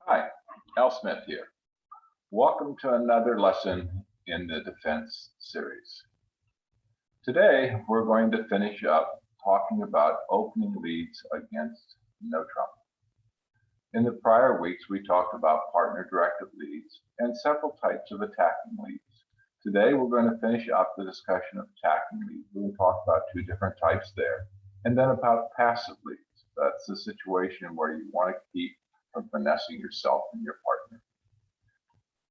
Hi, Al Smith here. Welcome to another lesson in the defense series. Today, we're going to finish up talking about opening leads against no trump. In the prior weeks, we talked about partner directive leads and several types of attacking leads. Today, we're going to finish up the discussion of attacking leads. We'll talk about two different types there, and then about passive leads. That's the situation where you want to keep from finessing yourself and your partner.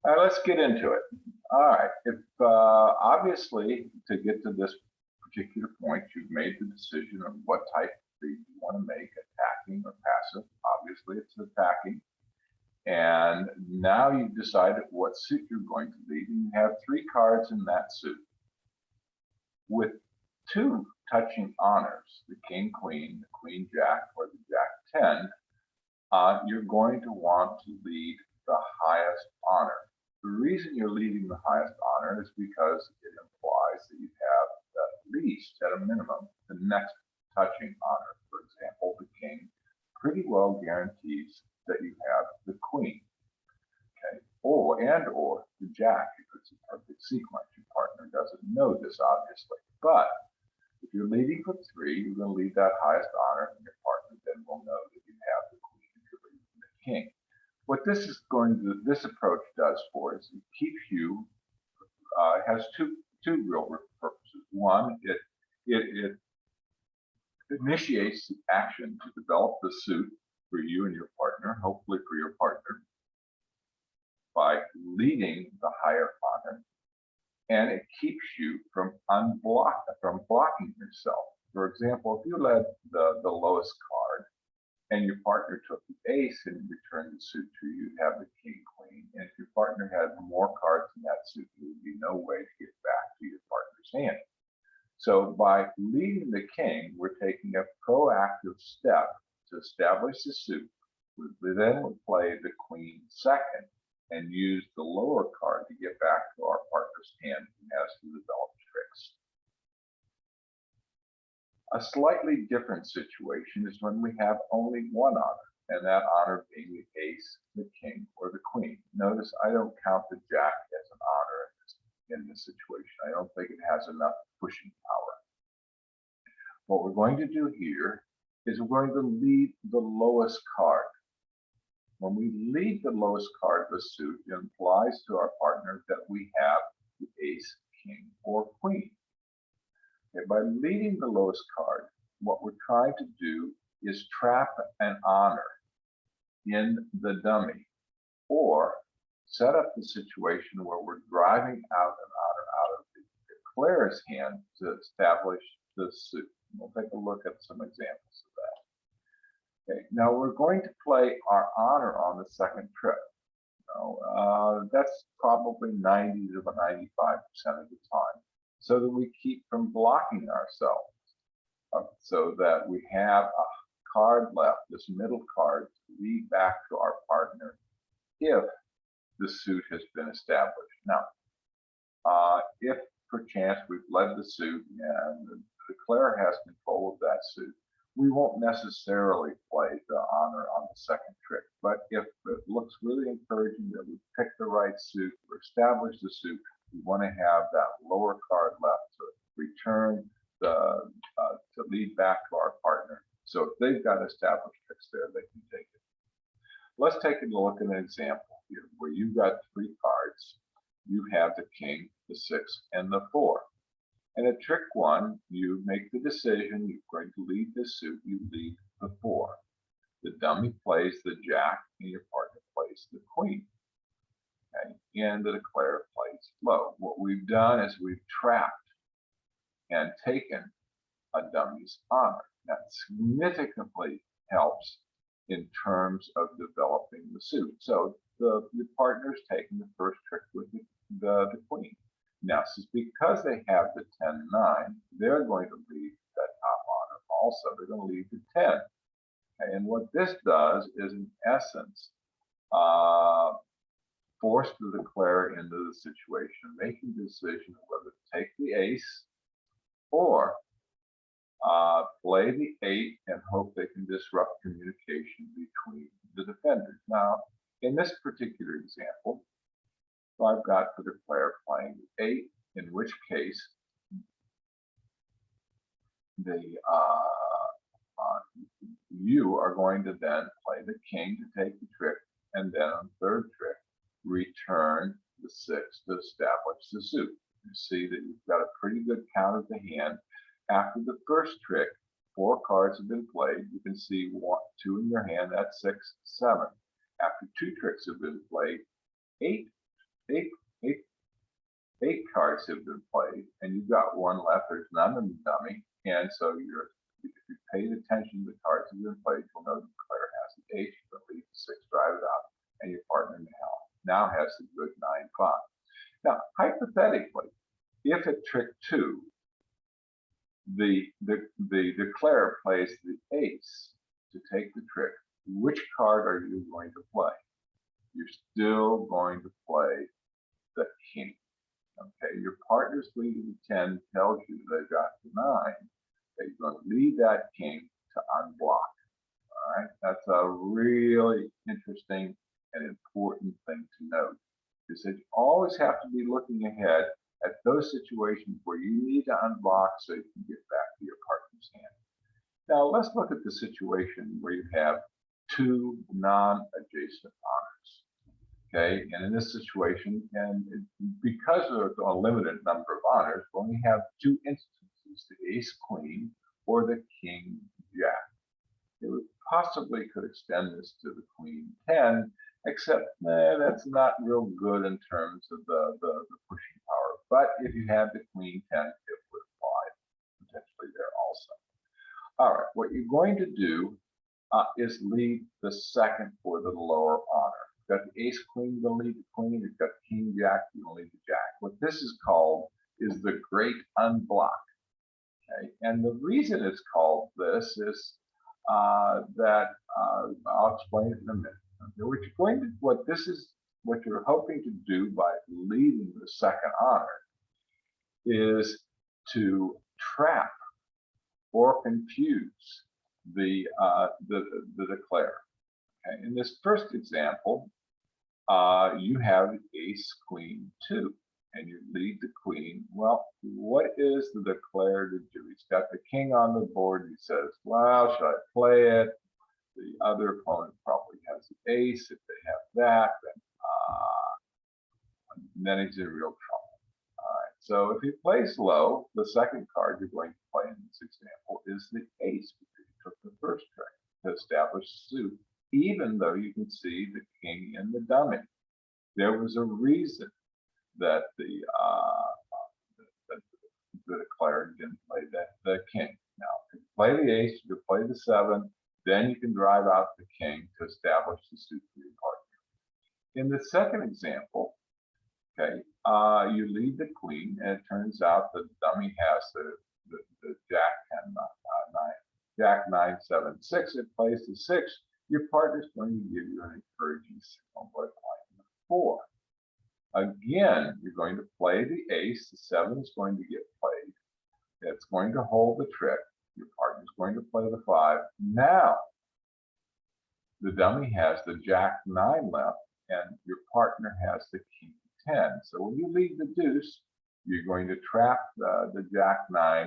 All right, let's get into it. All right, if obviously to get to this particular point, you've made the decision of what type of lead you want to make, attacking or passive. Obviously, it's attacking. And now you've decided what suit you're going to lead, and you have three cards in that suit. With two touching honors, the king, queen, the queen, jack, or the jack 10, you're going to want to lead the highest honor. The reason you're leading the highest honor is because it implies that you have at least, at a minimum, the next touching honor. For example, the king pretty well guarantees that you have the queen, okay? Or the jack, if it's a perfect sequence. Your partner doesn't know this, obviously. But if you're leading for three, you're going to lead that highest honor, and your partner then will know that you have the queen if you're leading the king. What this approach does for is it keeps you, has two real purposes. One, it initiates the action to develop the suit for you and your partner, hopefully for your partner, by leading the higher honor, and it keeps you from blocking yourself. For example, if you led the lowest card and your partner took the ace and returned the suit to you, you'd have the king, queen. And if your partner had more cards in that suit, there would be no way to get back to your partner's hand. So by leading the king, we're taking a proactive step to establish the suit. We then would play the queen second and use the lower card to get back to our partner's hand who has to develop tricks. A slightly different situation is when we have only one honor, and that honor being the ace, the king, or the queen. Notice I don't count the jack as an honor in this situation. I don't think it has enough pushing power. What we're going to do here is we're going to lead the lowest card. When we lead the lowest card of the suit, it implies to our partner that we have the ace, king, or queen. Okay, by leading the lowest card, what we're trying to do is trap an honor in the dummy, or set up the situation where we're driving out an honor out of the declarer's hand to establish the suit. We'll take a look at some examples of that. Okay, now we're going to play our honor on the second trip. That's probably 90 to 95% of the time, so that we keep from blocking ourselves, so that we have a card left, this middle card, to lead back to our partner if the suit has been established. Now, if perchance we've led the suit and the declarer has control of that suit, we won't necessarily play the honor on the second trick. But if it looks really encouraging that we've picked the right suit or established the suit, we want to have that lower card left to return to lead back to our partner. So if they've got established tricks there, they can take it. Let's take a look at an example here where you've got three cards. You have the king, the six, and the four. And at trick one, you make the decision, you're going to lead this suit, you lead the four. The dummy plays the jack, and your partner plays the queen. Okay? And the declarer plays low. What we've done is we've trapped and taken a dummy's honor. That significantly helps in terms of developing the suit. So the partner's taking the first trick with the queen. Now, because they have the 10-9, they're going to lead that top honor also. They're going to lead the 10. And what this does is, in essence, force the declarer into the situation, making the decision of whether to take the ace or play the 8 and hope they can disrupt communication between the defenders. Now, In this particular example, I've got the declare playing 8, in which case you are going to then play the king to take the trick, and then on third trick, return the 6 to establish the suit. You see that you've got a pretty good count of the hand. After the first trick, 4 cards have been played. You can see 1, 2 in your hand, that's 6, 7. After 2 tricks have been played, 8 cards have been played, and you've got 1 left. There's none in the dummy, and so if you paid attention to the cards that have been played, you'll know the player has the 8, you can leave the 6, drive it out, and your partner now has the good 9-5. Now, hypothetically, if at trick 2, the declarer plays the ace to take the trick, which card are you going to play? You're still going to play the king. Okay, your partner's lead of the 10 tells you they've got the 9. That you're going to lead that king to unblock. All right, that's a really interesting and important thing to note. Is that you always have to be looking ahead at those situations where you need to unblock so you can get back to your partner's hand. Now let's look at the situation where you have 2 non-adjacent honors. Okay, and in this situation, and because of a limited number of honors, we only have 2 instances, the ace queen or the king jack. It would possibly could extend this to the queen 10, except that's not real good in terms of the pushing power. But if you have the queen 10, it would apply potentially there also. All right, what you're going to do is lead the second or the lower honor. You've got the ace queen, you're going to lead the queen. You've got king jack, you're going to lead the jack. What this is called is the great unblock. Okay, and the reason it's called this is that I'll explain it in a minute. Okay, what you're hoping to do by leading the second honor is to trap or confuse the declare. Okay, in this first example, you have ace queen 2, and you lead the queen. Well, what is the declare to do? He's got the king on the board. He says, well, should I play it? The other opponent probably has the ace. If they have that, then he's in real trouble. All right. So if he plays low, the second card you're going to play in this example is the ace, because you took the first trick to establish suit, even though you can see the king in the dummy. There was a reason that the declarer didn't play the king. Now, if you play the ace, you can play the 7, then you can drive out the king to establish the suit for your partner. In the second example, okay, you lead the queen, and it turns out the dummy has the jack and 9, 7, 6. It plays the 6. Your partner's going to give you an encouraging signal by playing the 4. Again, you're going to play the ace. The 7 is going to get played. It's going to hold the trick. Your partner's going to play the 5. Now, the dummy has the jack 9 left, and your partner has the king 10. So when you lead the deuce, you're going to trap the jack 9.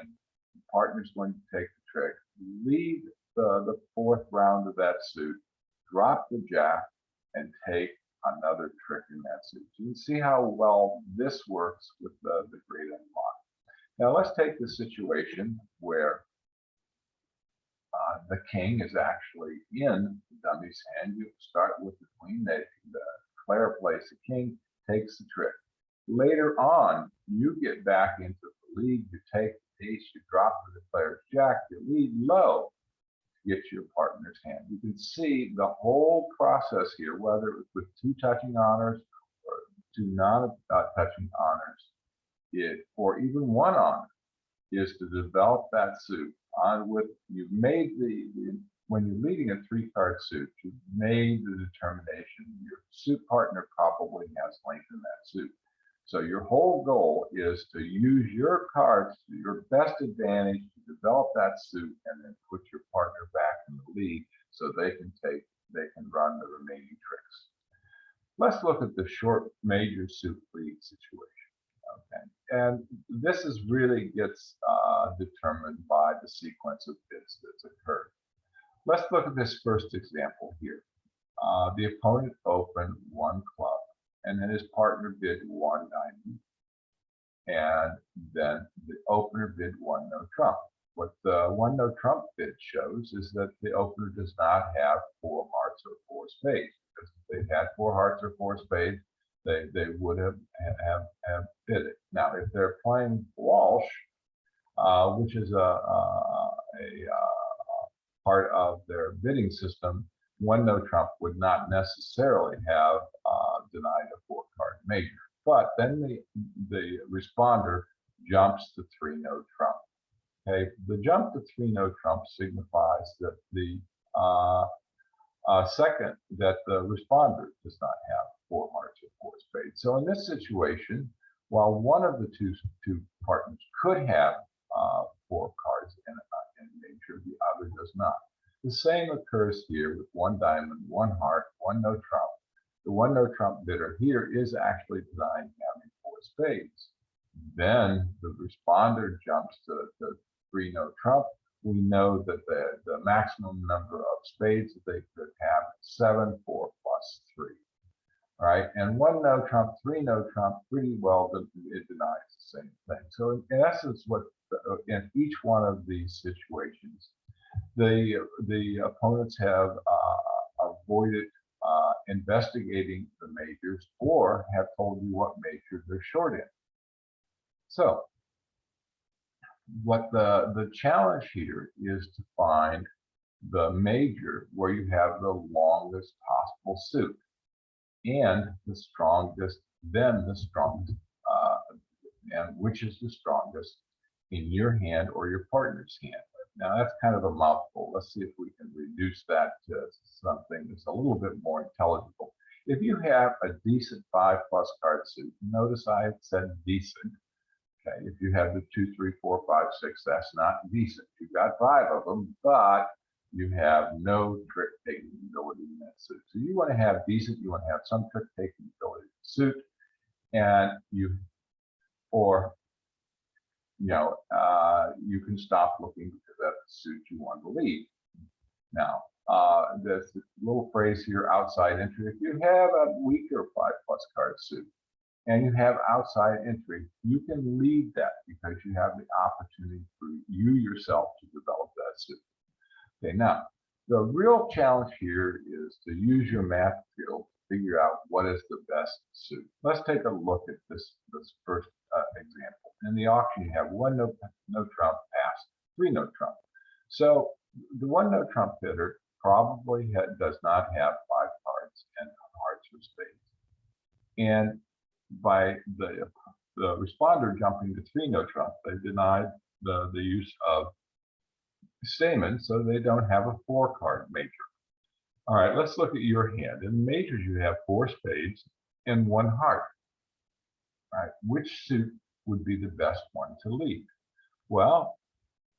The partner's going to take the trick, lead the 4th round of that suit, drop the jack, and take another trick in that suit. You can see how well this works with the great unblock. Now let's take the situation where the king is actually in the dummy's hand. You start with the queen. The declare plays the king, takes the trick. Later on, you get back into the lead. You take the ace, you drop the declared jack, you lead low to get your partner's hand. You can see the whole process here, whether it was with 2 touching honors or 2 non-touching honors, or even 1 honor, is to develop that suit on with you've made when you're leading a 3-card suit, you've made the determination your suit partner probably has length in that suit. So your whole goal is to use your cards to your best advantage to develop that suit, and then put your partner back in the lead so they can run the remaining tricks. Let's look at the short major suit lead situation. Okay, and this is really gets determined by the sequence of bits that's occurred. Let's look at this first example here. The opponent opened one club, and then his partner bid one diamond, and then the opener bid one no trump. What the one no trump bid shows is that the opener does not have four hearts or four spades. Because if they had four hearts or four spades, they would have bid it. Now, if they're playing Walsh, which is a part of their bidding system, one no trump would not necessarily have denied a four card major. But then the responder jumps to three no trump. Okay, the jump to three no trump signifies that the second, that the responder does not have four hearts or four spades. So in this situation, while one of the two partners could have four cards in major, the other does not. The same occurs here with one diamond, one heart, one no trump. The one no trump bidder here is actually denying having four spades. Then the responder jumps to three no trump. We know that the maximum number of spades that they could have is 7, 4 plus 3. All right, and one no trump, three no trump, pretty well it denies the same thing. So in essence, what in each one of these situations, the opponents have avoided investigating the majors or have told you what major they're short in. So what the challenge here is to find the major where you have the longest possible suit and the strongest, then the strongest, and which is the strongest in your hand or your partner's hand. Now that's kind of a mouthful. Let's see if we can reduce that to something that's a little bit more intelligible. If you have a decent 5+ card suit, notice I said decent. Okay, if you have the 2, 3, 4, 5, 6, that's not decent. You've got 5 of them, but you have no trick-taking ability in that suit. So you want to have decent, you want to have some trick-taking ability in the suit, and you can stop looking because that's the suit you want to lead. Now, there's this little phrase here, outside entry. If you have a weaker 5+ card suit and you have outside entry, you can lead that because you have the opportunity for you yourself to develop that suit. Okay, now, the real challenge here is to use your math skills to figure out what is the best suit. Let's take a look at this first example. In the auction, you have one no trump pass, three no trump. So the one no trump bidder probably does not have 5 cards and hearts or spades. And by the responder jumping to three no trump, they denied the use of Stamen, so they don't have a 4-card major. All right, let's look at your hand. In majors, you have 4 spades and 1 heart. All right, which suit would be the best one to lead? Well,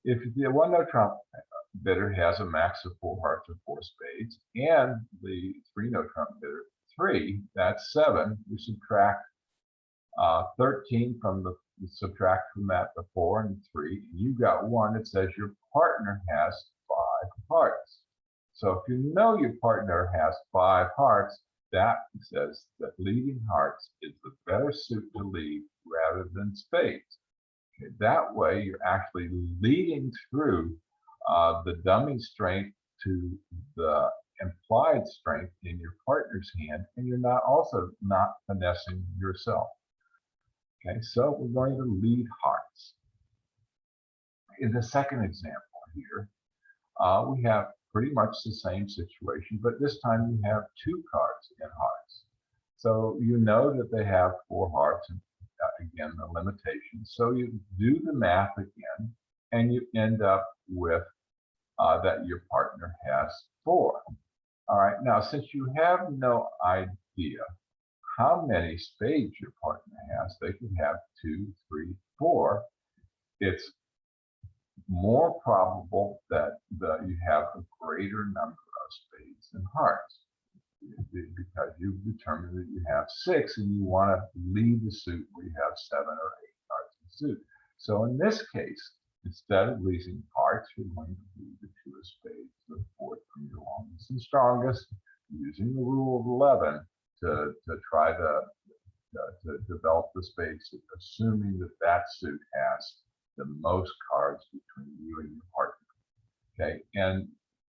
if the one no trump bidder has a max of 4 hearts or 4 spades, and the three no trump bidder 3, that's 7. We subtract 13 from subtract from that the 4 and 3, and you got 1. It says your partner has 5 hearts. So if you know your partner has 5 hearts, that says that leading hearts is the better suit to lead rather than spades. Okay, that way you're actually leading through the dummy strength to the implied strength in your partner's hand, and you're not finessing yourself. Okay, so we're going to lead hearts. In the second example here, we have pretty much the same situation, but this time you have 2 cards in hearts. So you know that they have 4 hearts, and again, the limitation. So you do the math again, and you end up with that your partner has 4. All right, now since you have no idea how many spades your partner has, they could have 2, 3, 4. It's more probable that you have a greater number of spades than hearts. because you've determined that you have 6 and you want to lead the suit where you have 7 or 8 cards in the suit. So in this case, instead of leading hearts, you're going to lead the 2 of spades, the 4th from your longest and strongest, using the rule of 11 to try to develop the spades, assuming that that suit has the most cards between you and your partner. Okay, and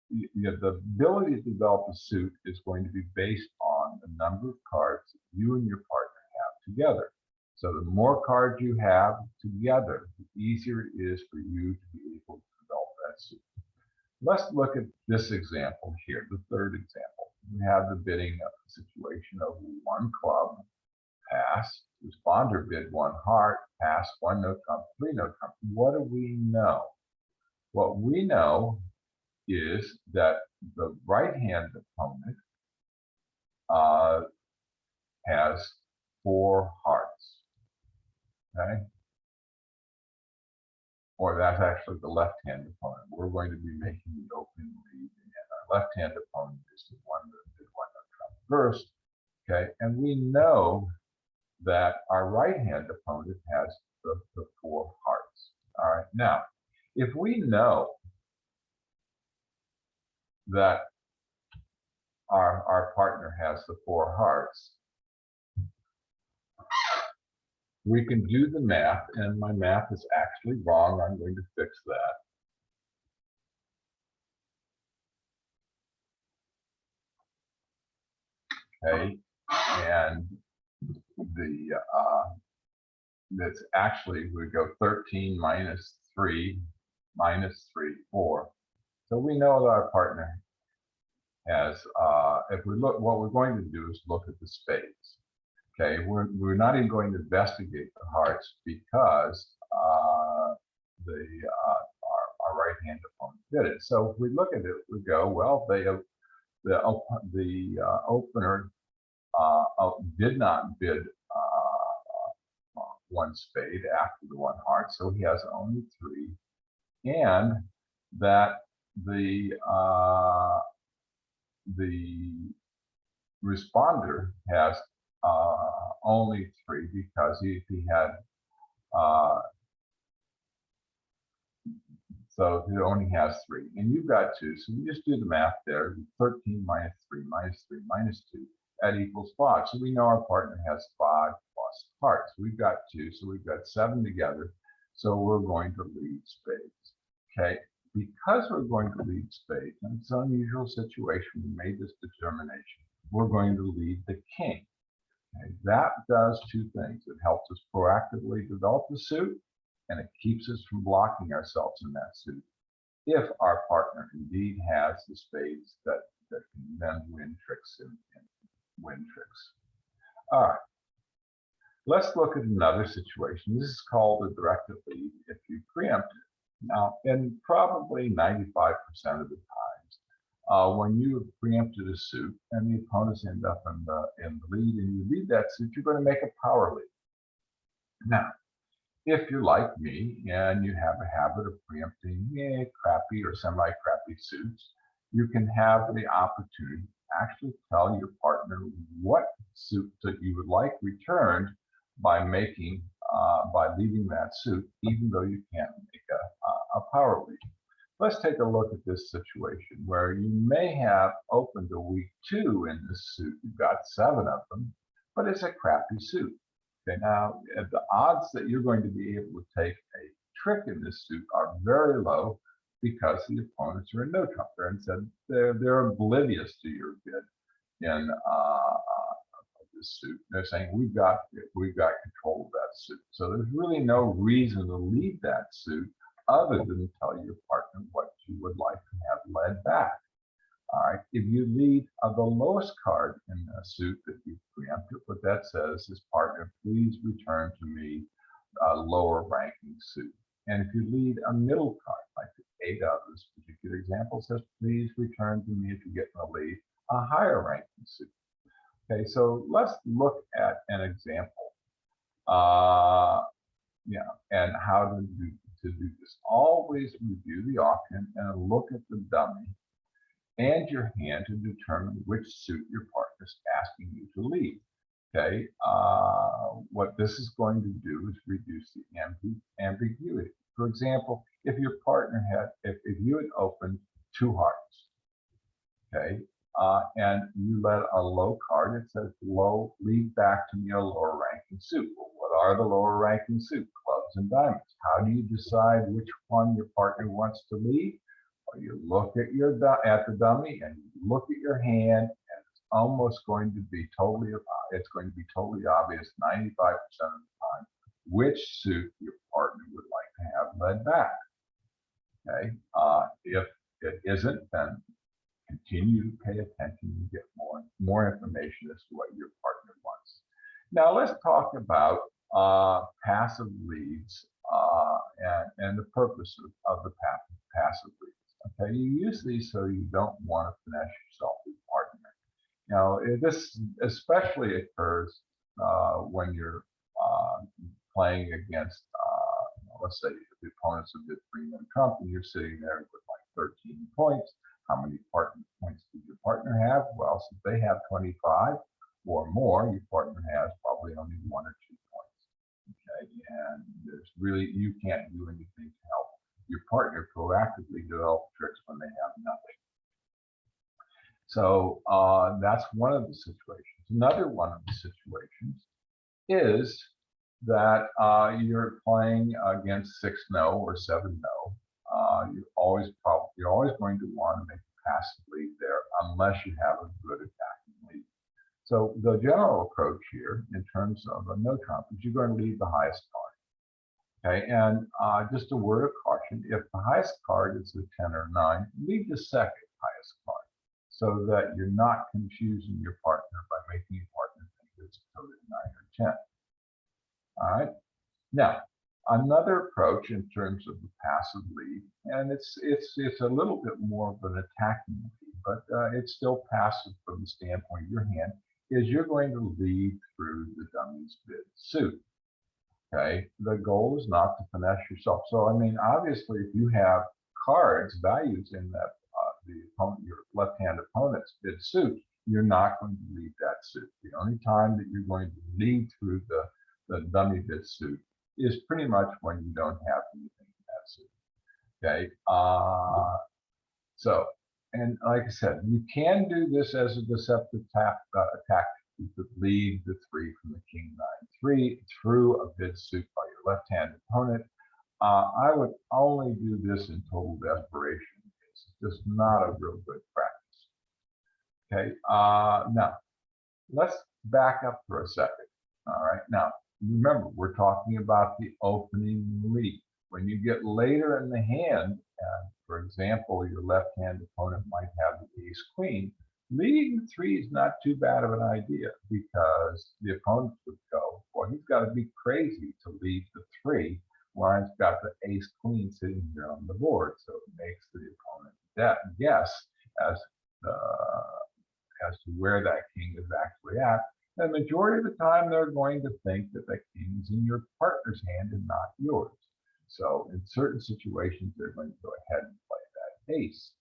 the ability to develop a suit is going to be based on the number of cards that you and your partner have together. So the more cards you have together, the easier it is for you to be able to develop that suit. Let's look at this example here, the third example. We have the bidding of the situation of 1 club, pass, responder bid 1 heart, pass, 1 no trump, 3 no trump. What do we know? What we know is that the right-hand opponent has 4 hearts, okay? Or that's actually the left-hand opponent. We're going to be making the opening lead, and our left-hand opponent is the one that did 1 no trump first, okay? And we know that our right-hand opponent has the 4 hearts. All right, now, if we know that our partner has the 4 hearts, we can do the math, and my math is actually wrong. I'm going to fix that. Okay, and that's actually, we go 13 minus 3, 4. So we know that our partner has, if we look, what we're going to do is look at the spades. Okay, we're not even going to investigate the hearts because our right-hand opponent did it. So if we look at it, we go, well, the opener did not bid 1 spade after the 1 heart, so he has only 3, and that the responder has only 3 because he had so he only has 3, and you've got 2. So we just do the math there. 13 minus 3 minus 3 minus 2, that equals 5. So we know our partner has 5 plus hearts. We've got 2, so we've got 7 together. So we're going to lead spades. Okay, because we're going to lead spades, and it's an unusual situation, we made this determination. We're going to lead the king. Okay, that does 2 things. It helps us proactively develop the suit, and it keeps us from blocking ourselves in that suit if our partner indeed has the spades that can then win tricks and win tricks. All right, let's look at another situation. This is called a directive lead if you preempt it. Now, in probably 95% of the times, when you have preempted a suit and the opponents end up in the lead and you lead that suit, you're going to make a power lead. Now, if you're like me and you have a habit of preempting crappy or semi-crappy suits, you can have the opportunity to actually tell your partner what suit that you would like returned by making by leading that suit, even though you can't make a power lead. Let's take a look at this situation where you may have opened a weak 2 in this suit. You've got 7 of them, but it's a crappy suit. Okay, now the odds that you're going to be able to take a trick in this suit are very low because the opponents are in no trump. They're oblivious to your bid in this suit. They're saying we've got control of that suit. So there's really no reason to lead that suit other than tell your partner what you would like to have led back. All right, if you lead the lowest card in a suit that you preempted, what that says is, partner, please return to me a lower ranking suit. And if you lead a middle card, like the 8 of this particular example says, please return to me, if you get in the lead, a higher ranking suit. Okay, so let's look at an example, and how to do this. Always review the auction and look at the dummy and your hand to determine which suit your partner just asking you to lead. Okay, what this is going to do is reduce the ambiguity. For example, if your partner if you had opened two hearts, okay, and you let a low card, it says low, lead back to me a lower ranking suit. Well, what are the lower ranking suit? Clubs and diamonds. How do you decide which one your partner wants to lead? Well, you look at the dummy and you look at your hand, and it's almost going to be totally obvious 95% of the time which suit your partner would like to have led back. Okay, if it isn't, then continue to pay attention and get more information as to what your partner wants. Now let's talk about passive leads and the purpose of the passive leads. Okay, you use these so you don't want to finesse yourself with partner. Now this especially occurs when you're playing against, let's say the opponents of bid premium Trump, and you're sitting there with like 13 points. How many partner points does your partner have? Well, since they have 25 or more, your partner has probably only 1 or 2 points. Okay, and there's really, you can't do anything to help your partner proactively develop tricks when they have nothing. So that's one of the situations. Another one of the situations is that you're playing against 6 no or 7 no. You're always going to want to make a passive lead there unless you have a good attacking lead. So the general approach here in terms of a no trump is you're going to lead the highest card. Okay, and just a word of caution, if the highest card is a 10 or 9, lead the second highest card so that you're not confusing your partner by making your partner think it's coded 9 or 10. All right. Now, another approach in terms of the passive lead, and it's a little bit more of an attacking lead, but it's still passive from the standpoint of your hand, is you're going to lead through the dummy's bid suit. Okay. The goal is not to finesse yourself. So, I mean, obviously, if you have cards, values in that your left-hand opponent's bid suit, you're not going to lead that suit. The only time that you're going to lead through the dummy bid suit is pretty much when you don't have anything in that suit. Okay. So, and like I said, you can do this as a deceptive tactic. You could lead the 3 from the king 9-3 through a bid suit by your left-hand opponent. I would only do this in total desperation. It's just not a real good practice. Okay. Now, let's back up for a second. All right. Now, remember, we're talking about the opening lead. When you get later in the hand, for example, your left-hand opponent might have the ace-queen, leading the 3 is not too bad of an idea because the opponent would go, well, he's got to be crazy to lead the 3 when he's got the ace-queen sitting here on the board. So it makes the opponent guess as to where that king is actually at. The majority of the time, they're going to think that the king is in your partner's hand and not yours. So in certain situations, they're going to go ahead and play that ace,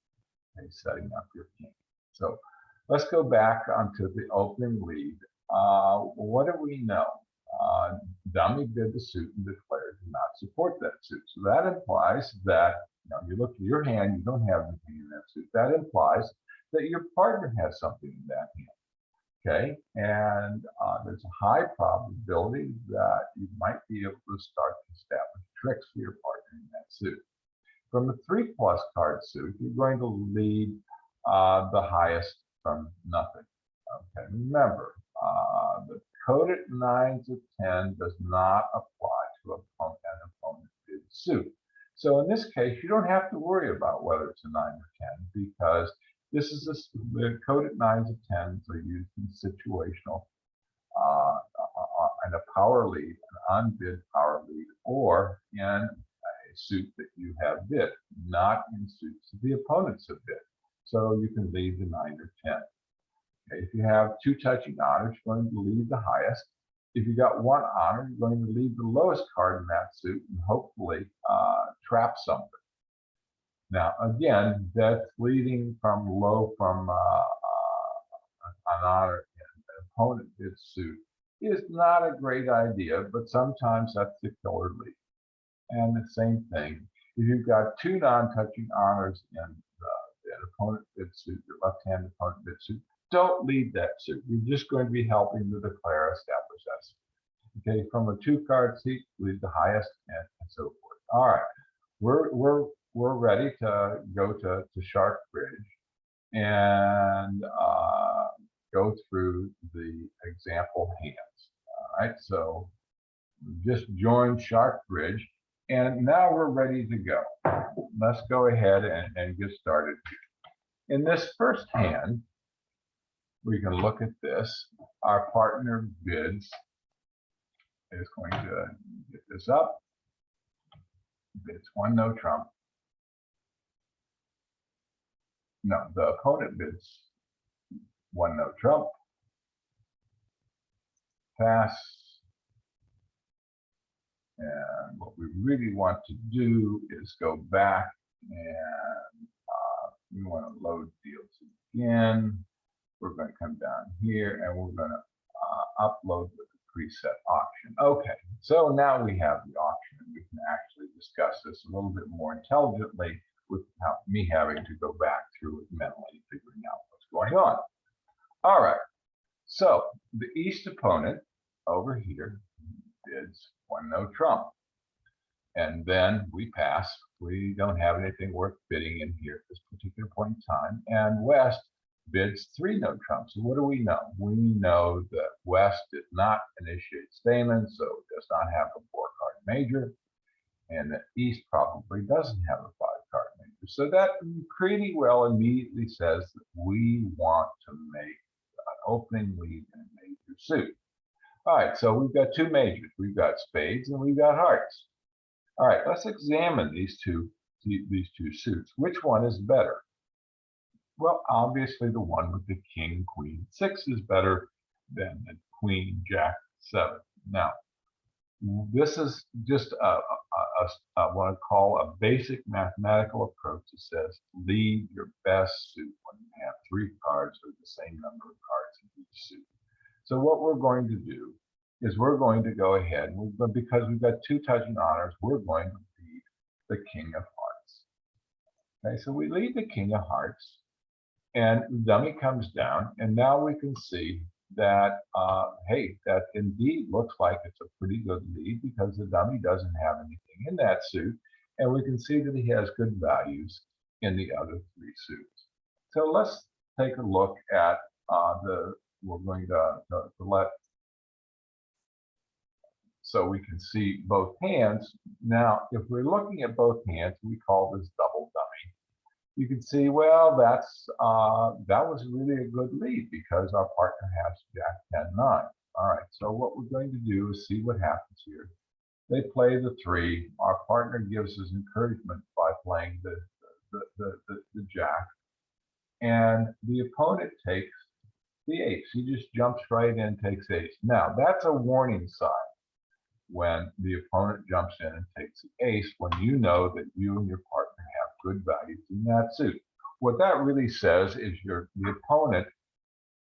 okay, setting up your king. So let's go back onto the opening lead. What do we know? Dummy bid the suit and declared to not support that suit. So that implies that, you look at your hand, you don't have anything in that suit. That implies that your partner has something in that hand. Okay, and there's a high probability that you might be able to start to establish tricks for your partner in that suit. From the 3+ card suit, you're going to lead the highest from nothing. Okay, remember, the coded 9s of 10 does not apply to an opponent bid suit. So in this case, you don't have to worry about whether it's a 9 or 10 because this is the coded 9s of 10s are used in situational and a power lead, an unbid power lead, or in a suit that you have bid, not in suits that the opponents have bid. So you can lead the 9 or 10. Okay, if you have 2 touching honors, you're going to lead the highest. If you got 1 honor, you're going to lead the lowest card in that suit and hopefully trap something. Now, again, that's leading from low from an honor opponent bids suit is not a great idea, but sometimes that's the killer lead. And the same thing, if you've got two non-touching honors in the opponent bid suit, your left-hand opponent bid suit, don't lead that suit. You're just going to be helping the declare establish that suit. Okay, from a two-card seat, lead the highest, and so forth. All right, we're ready to go to Shark Bridge and go through the example hands. All right, so we just joined Shark Bridge, and now we're ready to go. Let's go ahead and get started. In this first hand, we can look at this. Our partner bids is going to get this up. Bids 1 no trump. No, the opponent bids 1 no trump. Pass. And what we really want to do is go back and we want to load deals again. We're going to come down here and we're going to upload with the preset auction. Okay, so now we have the auction and we can actually discuss this a little bit more intelligently without me having to go back through it mentally, figuring out what's going on. All right, so the East opponent over here bids 1 no trump. And then we pass. We don't have anything worth bidding in here at this particular point in time. And West bids 3 no trumps. So what do we know? We know that West did not initiate Stayman, so it does not have a 4-card major. And that East probably doesn't have a 5-card major. So that pretty well immediately says that we want to make an opening lead in a major suit. All right, so we've got 2 majors. We've got spades and we've got hearts. All right, let's examine these two suits. Which one is better? Well, obviously the one with the king, queen, 6 is better than the queen, jack, 7. Now, this is just what I call a basic mathematical approach that says lead your best suit when you have 3 cards or the same number of cards in each suit. So what we're going to do is we're going to go ahead, and because we've got 2 touching honors, we're going to lead the king of hearts. Okay, so we lead the king of hearts, and the dummy comes down, and now we can see that, hey, that indeed looks like it's a pretty good lead because the dummy doesn't have anything in that suit, and we can see that he has good values in the other 3 suits. So let's take a look at we're going to let, so we can see both hands. Now, if we're looking at both hands, we call this double dummy. You can see, well, that was really a good lead because our partner has jack 10 9. All right, so what we're going to do is see what happens here. They play the 3. Our partner gives us encouragement by playing the jack, and the opponent takes the ace. He just jumps right in, takes ace. Now, that's a warning sign when the opponent jumps in and takes the ace, when you know that you and your partner have good values in that suit. What that really says is the opponent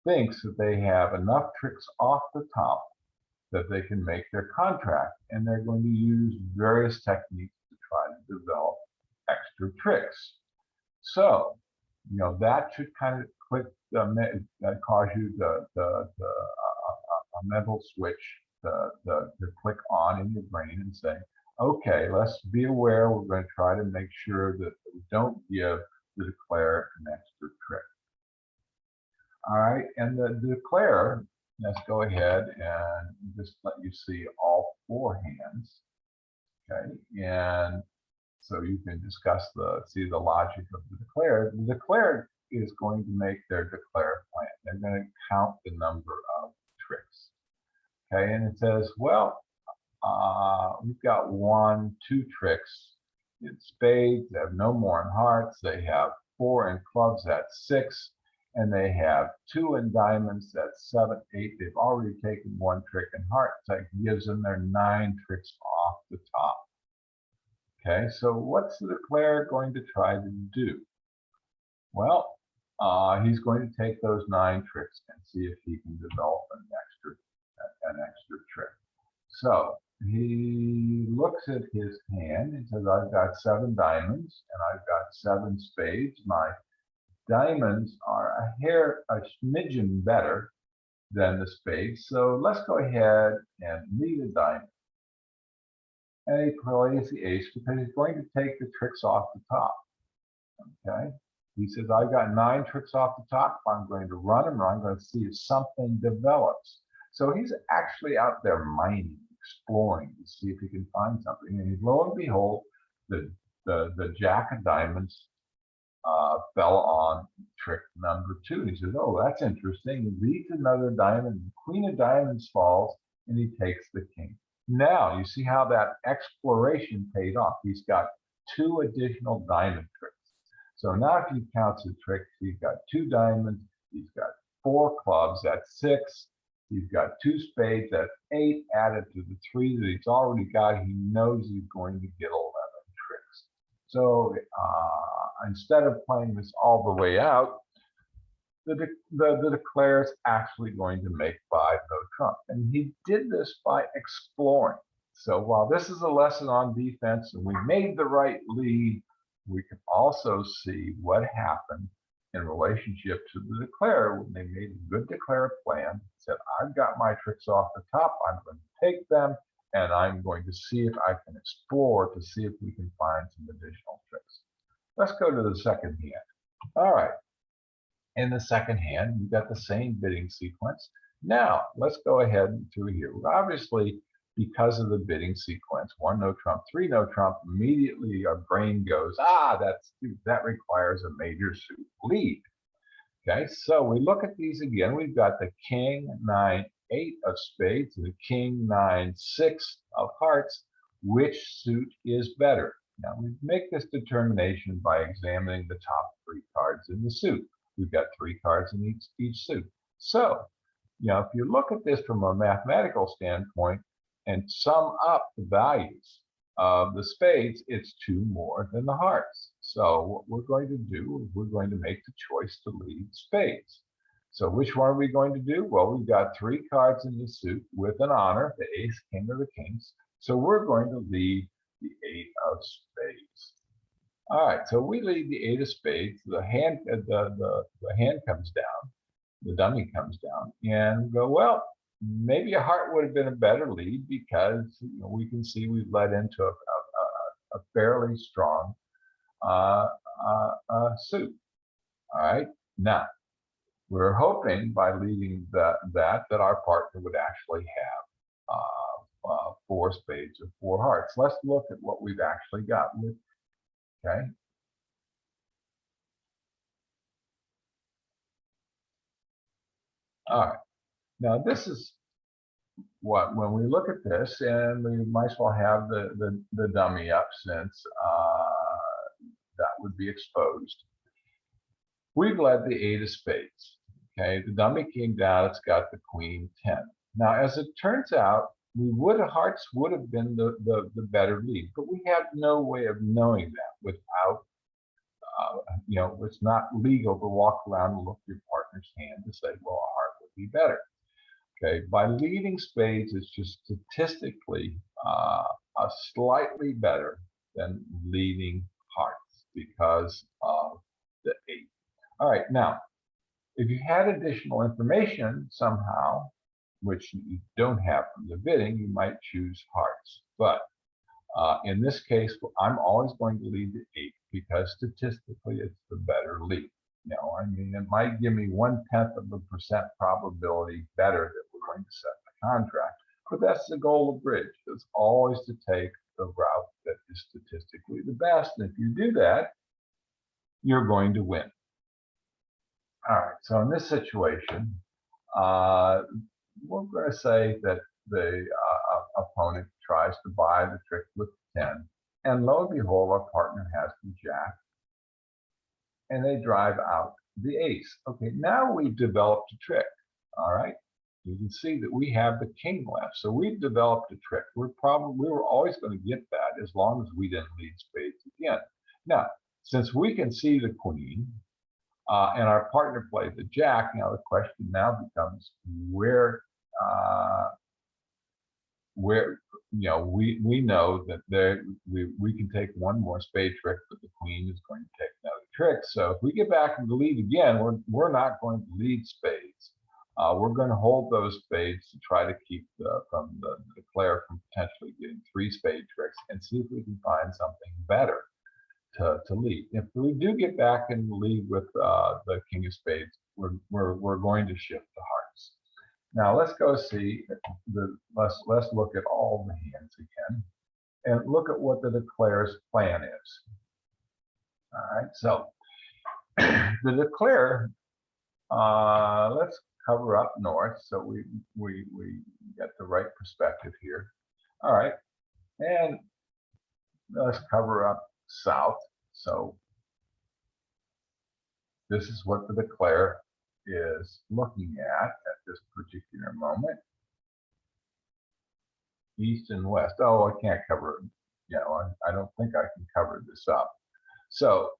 thinks that they have enough tricks off the top that they can make their contract, and they're going to use various techniques to try to develop extra tricks. So, you know, that should kind of cause you a mental switch to click on in your brain and say, okay, let's be aware. We're going to try to make sure that we don't give the declare an extra trick. All right, and the declare, let's go ahead and just let you see all 4 hands. Okay, and so you can discuss see the logic of the declare. The declare is going to make their declare plan. They're going to count the number of tricks. Okay, and it says, well, we've got 1, 2 tricks in spades. They have no more in hearts. They have 4 in clubs. That's 6. And they have 2 in diamonds. That's 7, 8. They've already taken 1 trick in hearts. That gives them their 9 tricks off the top. Okay, so what's the declare going to try to do? Well, he's going to take those 9 tricks and see if he can develop an extra trick. So he looks at his hand and says, I've got 7 diamonds and I've got 7 spades. My diamonds are a smidgen better than the spades. So let's go ahead and lead a diamond. And he plays the ace because he's going to take the tricks off the top. Okay. He says, I've got 9 tricks off the top. I'm going to run them, or I'm going to see if something develops. So he's actually out there mining, exploring to see if he can find something. And lo and behold, the jack of diamonds fell on trick number 2. He says, oh, that's interesting. He leads another diamond. The queen of diamonds falls, and he takes the king. Now, you see how that exploration paid off. He's got 2 additional diamond tricks. So now if he counts the tricks, he's got 2 diamonds, he's got 4 clubs, that's 6. He's got 2 spades, that's 8, added to the 3 that he's already got. He knows he's going to get 11 tricks. So instead of playing this all the way out, the declare is actually going to make 5 no trump. And he did this by exploring. So while this is a lesson on defense and we made the right lead, we can also see what happened in relationship to the declare when they made a good declare plan, said, I've got my tricks off the top, I'm going to take them, and I'm going to see if I can explore to see if we can find some additional tricks. Let's go to the second hand. All right. In the second hand, you've got the same bidding sequence. Now, let's go ahead through here. Obviously, because of the bidding sequence, 1 no trump, 3 no trump, immediately our brain goes, that requires a major suit lead. Okay, so we look at these again. We've got the king, 9, 8 of spades, and the king, 9, 6 of hearts. Which suit is better? Now, we make this determination by examining the top 3 cards in the suit. We've got 3 cards in each suit. So, if you look at this from a mathematical standpoint, and sum up the values of the spades, it's 2 more than the hearts. So what we're going to do is we're going to make the choice to lead spades. So which one are we going to do? Well, we've got 3 cards in the suit with an honor, the ace, king, or the kings. So we're going to lead the 8 of spades. All right, so we lead the 8 of spades. The hand comes down, the dummy comes down, and we go, well, maybe a heart would have been a better lead because we can see we've led into a fairly strong suit. All right. Now, we're hoping by leading that our partner would actually have 4 spades or 4 hearts. Let's look at what we've actually got. Okay. All right. Now, this is when we look at this, and we might as well have the dummy up since that would be exposed. We've led the 8 of spades. Okay, the dummy came down, it's got the queen 10. Now, as it turns out, hearts would have been the better lead, but we have no way of knowing that without, it's not legal to walk around and look at your partner's hand to say, well, a heart would be better. Okay, by leading spades, it's just statistically slightly better than leading hearts because of the 8. All right, now, if you had additional information somehow, which you don't have from the bidding, you might choose hearts. But in this case, I'm always going to lead the 8 because statistically it's the better lead. It might give me 0.1% probability better that we're going to set the contract, but that's the goal of bridge. It's always to take the route that is statistically the best. And if you do that, you're going to win. All right, so in this situation, we're going to say that the opponent tries to buy the trick with 10, and lo and behold, our partner has the jack, and they drive out the ace. Okay, now we've developed a trick. All right, you can see that we have the king left, so we've developed a trick. We were always going to get that as long as we didn't lead spades again. Now, since we can see the queen, and our partner played the jack. Now the question now becomes where we know that we can take one more spade trick, but the queen is going to take another trick. So if we get back in the lead again, we're not going to lead spades. We're going to hold those spades to try to keep the declare from potentially getting 3 spade tricks and see if we can find something better to lead. If we do get back in the lead with the king of spades, we're going to shift to hearts. Now let's go see let's look at all the hands again and look at what the declare's plan is. All right, so the declare, let's cover up north so we get the right perspective here. All right, and let's cover up south. So this is what the declare is looking at this particular moment. East and west. Oh, I can't cover it. I don't think I can cover this up. So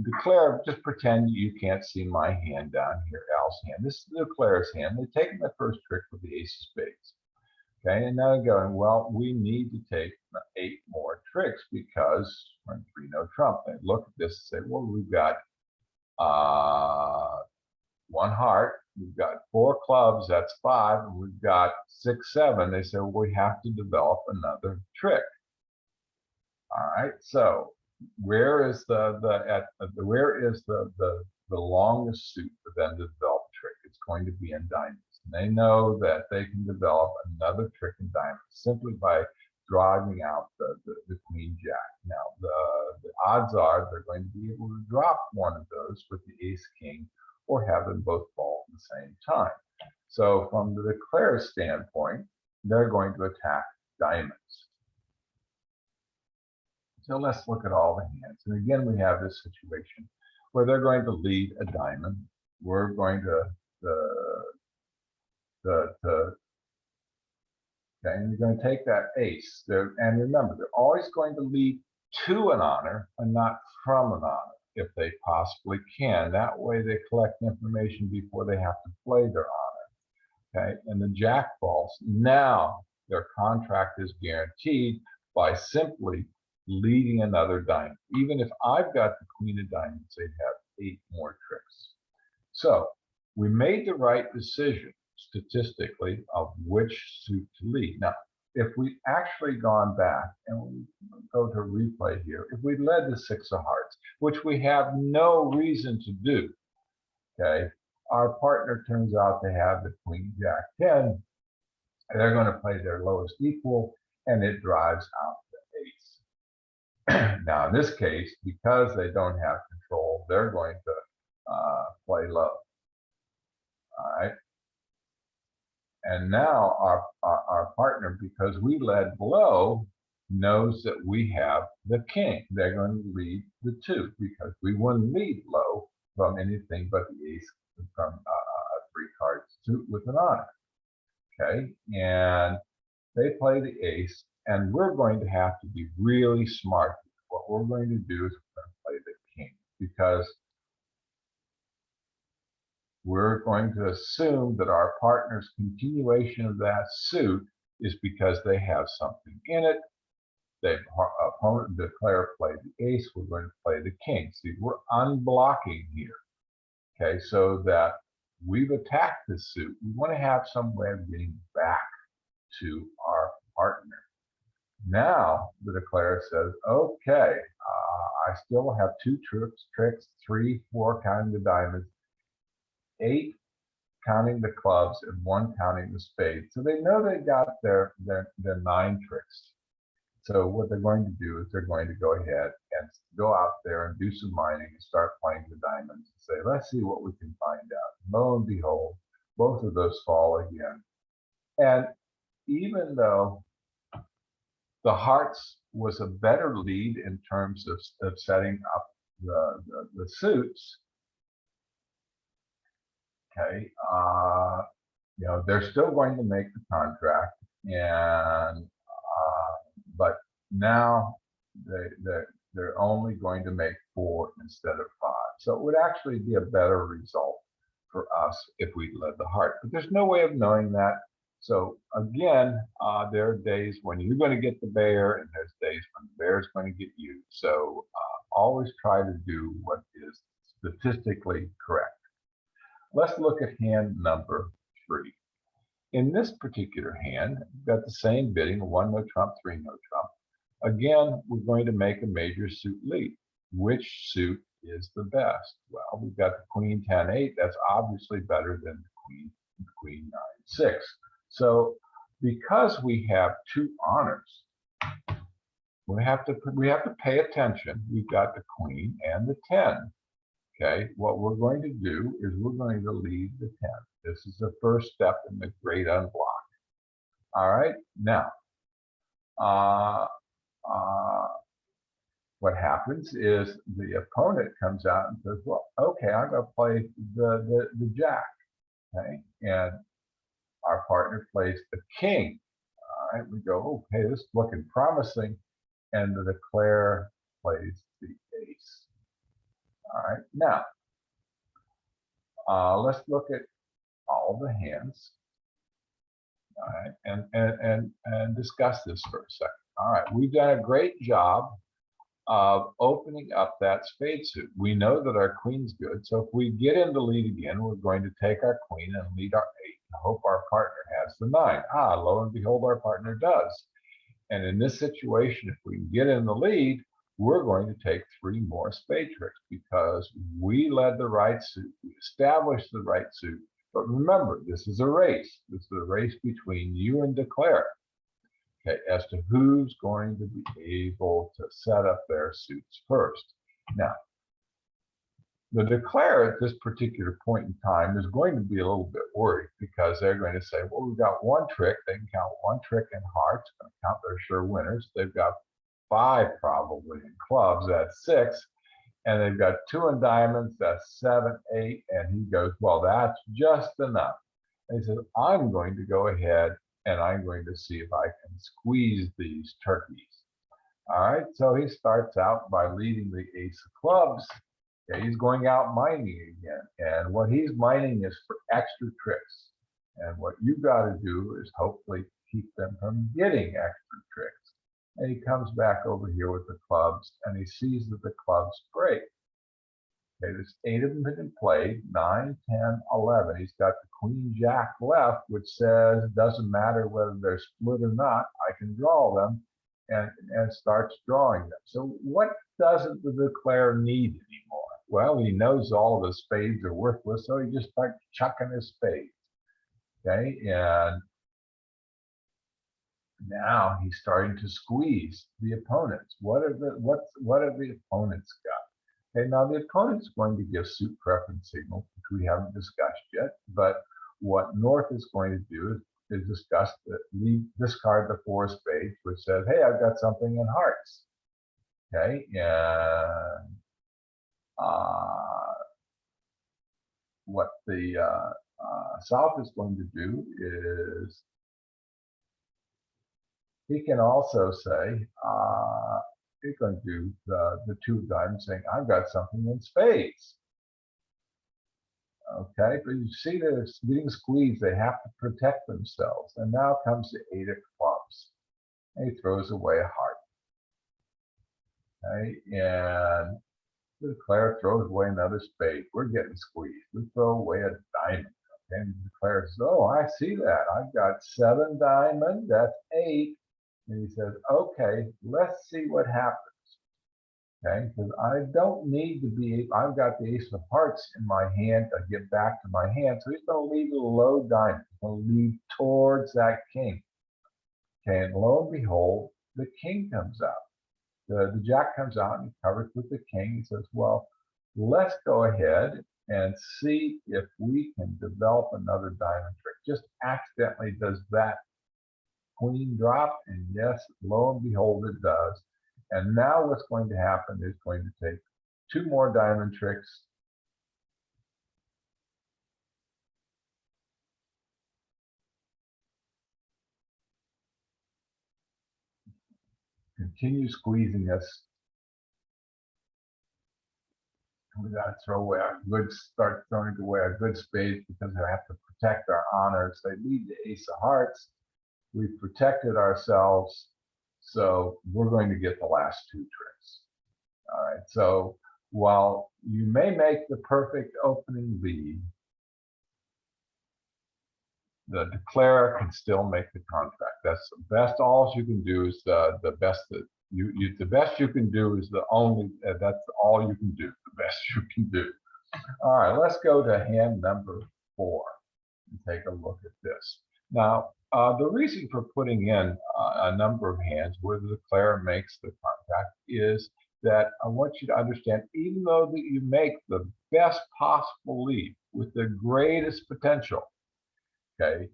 declare, just pretend you can't see my hand down here, Al's hand. This is the declare's hand. They're taking the first trick with the ace of spades. Okay, and now they're going, well, we need to take 8 more tricks because we're in 3-no trump. They look at this and say, well, we've got 1 heart, we've got 4 clubs, that's 5, and we've got 6, 7. They say, well, we have to develop another trick. All right, so where is the longest suit for them to develop a trick? It's going to be in diamonds. And they know that they can develop another trick in diamonds simply by driving out the queen jack. Now the odds are they're going to be able to drop one of those with the ace king or have them both fall at the same time. So from the declare standpoint, they're going to attack diamonds. So let's look at all the hands. And again, we have this situation where they're going to lead a diamond. We're going to okay, and you're going to take that ace there. And remember, they're always going to lead to an honor and not from an honor if they possibly can. That way they collect information before they have to play their honor. Okay, and the jack falls. Now their contract is guaranteed by simply leading another diamond. Even if I've got the queen of diamonds, they'd have 8 more tricks. So we made the right decision statistically of which suit to lead. Now, if we actually gone back and we go to replay here, if we led the 6 of hearts, which we have no reason to do, okay, our partner turns out to have the queen jack 10, and they're going to play their lowest equal, and it drives out the ace. Now, in this case, because they don't have control, they're going to play low. All right. And now our partner, because we led low, knows that we have the king. They're going to lead the 2 because we wouldn't lead low from anything but the ace from a 3-card suit with an honor. Okay, and they play the ace, and we're going to have to be really smart. What we're going to do is we're going to play the king because we're going to assume that our partner's continuation of that suit is because they have something in it. The opponent declare play the ace, we're going to play the king. See, we're unblocking here. Okay, so that we've attacked this suit. We want to have some way of getting back to our partner. Now the declare says, okay, I still have 2 tricks, 3, 4 counting the diamonds, 8 counting the clubs, and 1 counting the spades. So they know they got their 9 tricks. So what they're going to do is they're going to go ahead and go out there and do some mining and start playing the diamonds and say, let's see what we can find out. Lo and behold, both of those fall again. And even though the hearts was a better lead in terms of setting up the suits, okay, they're still going to make the contract, and but now they're only going to make 4 instead of 5. So it would actually be a better result for us if we led the heart. But there's no way of knowing that. So again, there are days when you're going to get the bear, and there's days when the bear is going to get you. So always try to do what is statistically correct. Let's look at hand number 3. In this particular hand, we've got the same bidding, 1 no trump, 3 no trump. Again, we're going to make a major suit lead. Which suit is the best? Well, we've got the queen 10-8. That's obviously better than the queen 9-6. So because we have 2 honors, we have to pay attention. We've got the queen and the 10. Okay, what we're going to do is we're going to lead the 10. This is the first step in the great unblock. All right, now, what happens is the opponent comes out and says, well, okay, I'm going to play the jack. Okay, and our partner plays the king. All right, we go, okay, this is looking promising. And the declare plays the ace. All right, now, let's look at all the hands. All right, and discuss this for a second. All right, we've done a great job of opening up that spade suit. We know that our queen's good, so if we get in the lead again, we're going to take our queen and lead our 8 and hope our partner has the 9. Lo and behold, our partner does. And in this situation, if we can get in the lead, we're going to take 3 more spade tricks because we led the right suit. We established the right suit. But remember, this is a race. This is a race between you and declare. Okay, as to who's going to be able to set up their suits first. Now, the declare at this particular point in time is going to be a little bit worried because they're going to say, well, we've got 1 trick. They can count 1 trick in hearts, going to count their sure winners. They've got 5 probably in clubs, that's 6. And they've got 2 in diamonds, that's 7, 8. And he goes, well, that's just enough. And he says, I'm going to go ahead and I'm going to see if I can squeeze these turkeys. All right, so he starts out by leading the ace of clubs. Okay, he's going out mining again. And what he's mining is for extra tricks. And what you got to do is hopefully keep them from getting extra tricks. And he comes back over here with the clubs and he sees that the clubs break. Okay, there's 8 of them have been played, 9, 10, 11. He's got the queen jack left, which says it doesn't matter whether they're split or not, I can draw them, and starts drawing them. So what doesn't the declare need anymore? Well, he knows all of his spades are worthless, so he just starts chucking his spades. Okay, and now he's starting to squeeze the opponents. What have the opponents got? Okay, now the opponent's going to give suit preference signals, which we haven't discussed yet, but what North is going to do is discuss discard the 4 spades, which says, hey, I've got something in hearts. Okay, and what the South is going to do is he can also say, he's going to do the 2 of diamonds, saying, I've got something in spades. Okay, but you see that it's getting squeezed. They have to protect themselves. And now comes the 8 of clubs. And he throws away a heart. Okay, and the declare throws away another spade. We're getting squeezed. We throw away a diamond. Okay, and the declare says, oh, I see that. I've got 7 diamonds. That's 8. And he says, okay, let's see what happens. Okay, because I don't need to be, I've got the ace of hearts in my hand to get back to my hand. So he's going to lead the low diamond. He's going to lead towards that king. Okay, and lo and behold, the king comes out. The jack comes out and he covers with the king. He says, well, let's go ahead and see if we can develop another diamond trick. Just accidentally does that queen drop? And yes, lo and behold, it does. And now what's going to happen is going to take 2 more diamond tricks. Continue squeezing us. We got to throw away our good, start throwing away our good spades because we have to protect our honors. They lead to ace of hearts. We've protected ourselves, so we're going to get the last two tricks. All right, so while you may make the perfect opening lead, the declarer can still make the contract. That's the best. All you can do is the best that the best you can do is the only. That's all you can do. The best you can do. All right, let's go to hand number 4 and take a look at this. Now, the reason for putting in a number of hands where the declarer makes the contract is that I want you to understand, even though that you make the best possible lead with the greatest potential, okay,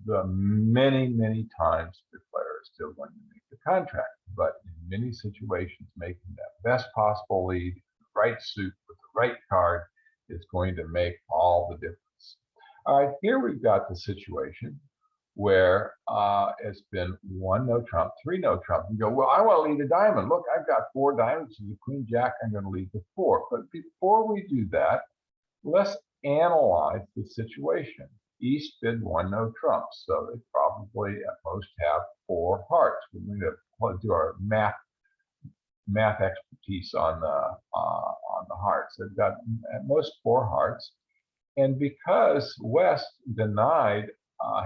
the many times the declarer is still going to make the contract. But in many situations, making that best possible lead, the right suit with the right card is going to make all the difference. All right, here we've got the situation where it's been 1 no trump, 3 no trump. You go, well, I want to lead a diamond. Look, I've got 4 diamonds and the queen jack. I'm going to lead the 4. But before we do that, let's analyze the situation. East bid 1 no trump, so they probably at most have 4 hearts. We're going to do our math expertise on the hearts. They've got at most 4 hearts, and because West denied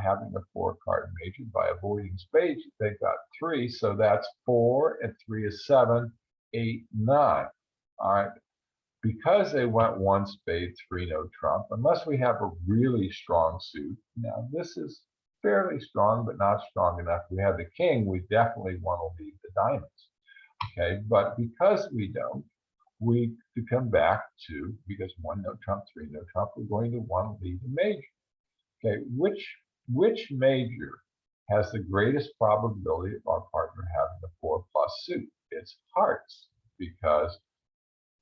having a 4-card major by avoiding spades, they got 3, so that's 4 and 3 is 7, 8, 9. All right. Because they went 1 spade, 3 no trump, unless we have a really strong suit. Now, this is fairly strong, but not strong enough. We have the king, we definitely want to lead the diamonds. Okay, but because we don't, we to come back to, because 1 no trump, 3 no trump, we're going to want to lead the major. Okay, which major has the greatest probability of our partner having a 4+ suit? It's hearts, because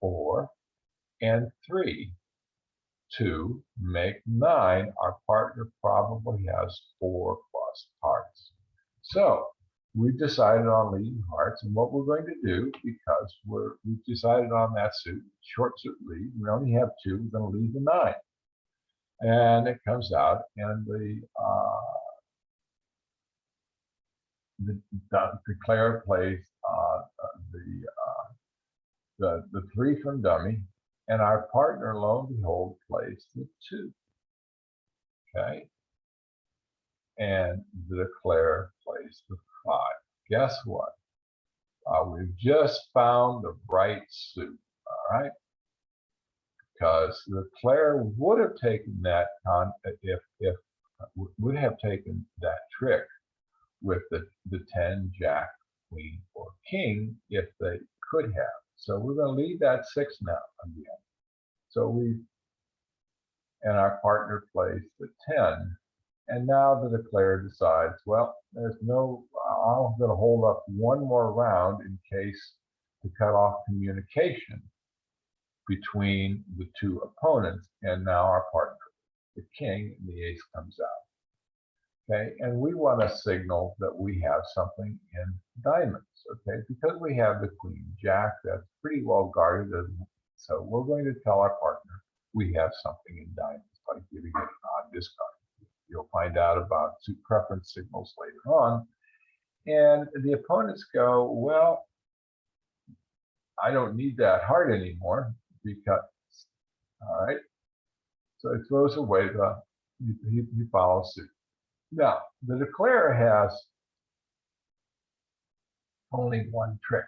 4 and 3, 2 make 9. Our partner probably has 4+ hearts. So we've decided on leading hearts, and what we're going to do, because we've decided on that suit, short suit lead, we only have 2, we're going to lead the 9. And it comes out, and the declarer plays the 3 from dummy, and our partner, lo and behold, plays the 2. Okay, and the declarer plays the 5. Guess what? We've just found the right suit. All right, because the declarer would have taken that would have taken that trick with the 10, jack, queen, or king if they could have. So we're going to lead that 6 now again. So and our partner plays the 10. And now the declarer decides, well, I'm going to hold up 1 more round in case to cut off communication between the 2 opponents. And now our partner, the king, and the ace comes out. Okay, and we want to signal that we have something in diamonds. Okay, because we have the queen jack, that's pretty well guarded. So we're going to tell our partner we have something in diamonds by giving it an odd discard. You'll find out about suit preference signals later on. And the opponents go, well, I don't need that heart anymore because, all right. So it throws away he follows suit. Now, the declarer has only 1 trick.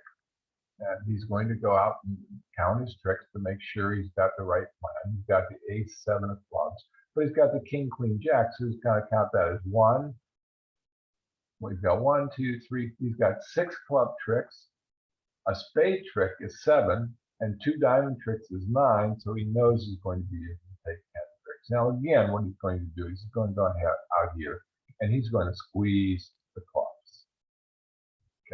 And he's going to go out and count his tricks to make sure he's got the right plan. He's got the ace, 7 of clubs, but he's got the king, queen, jack, so he's going to count that as 1. Well, he's got 1, 2, 3. He's got 6 club tricks. A spade trick is 7, and 2 diamond tricks is 9. So he knows he's going to be able to take 10 tricks. Now, again, what he's going to do, he's going to go out here, and he's going to squeeze the clubs.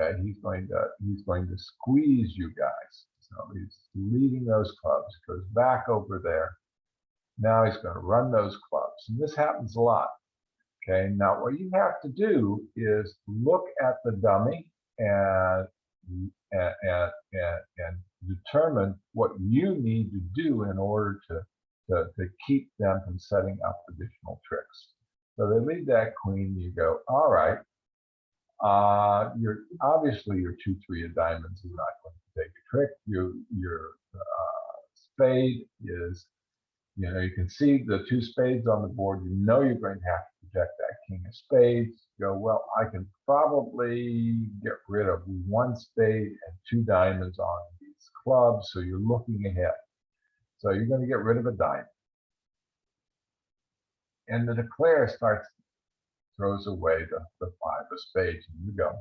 Okay, he's going to squeeze you guys. So he's leading those clubs, goes back over there. Now he's going to run those clubs, and this happens a lot. Okay, now what you have to do is look at the dummy and determine what you need to do in order to keep them from setting up additional tricks. So they lead that queen, you go, all right, you're obviously your 2-3 of diamonds is not going to take a trick. Your spade is, you can see the 2 spades on the board. You know you're going to have to protect that king of spades. You go, well, I can probably get rid of 1 spade and 2 diamonds on these clubs. So you're looking ahead. So you're going to get rid of a diamond. And the declare throws away the 5 of spades. And you go,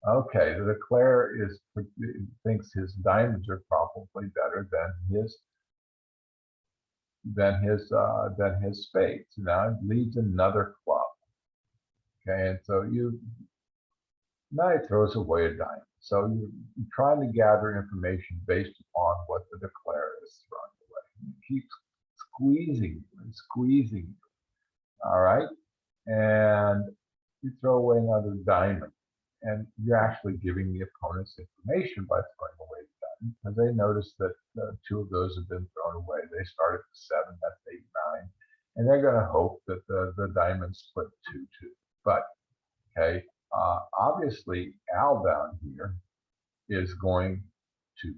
okay, the declare thinks his diamonds are probably better than his spades. Now it leads another club. Okay, and so now he throws away a diamond. So you're trying to gather information based upon what the declare is throwing away. It keeps squeezing and squeezing. All right, and you throw away another diamond, and you're actually giving the opponents information by throwing away the diamond, because they notice that 2 of those have been thrown away. They start at 7, that's 8, 9, and they're going to hope that the diamonds split 2-2. But okay, obviously Al down here is going to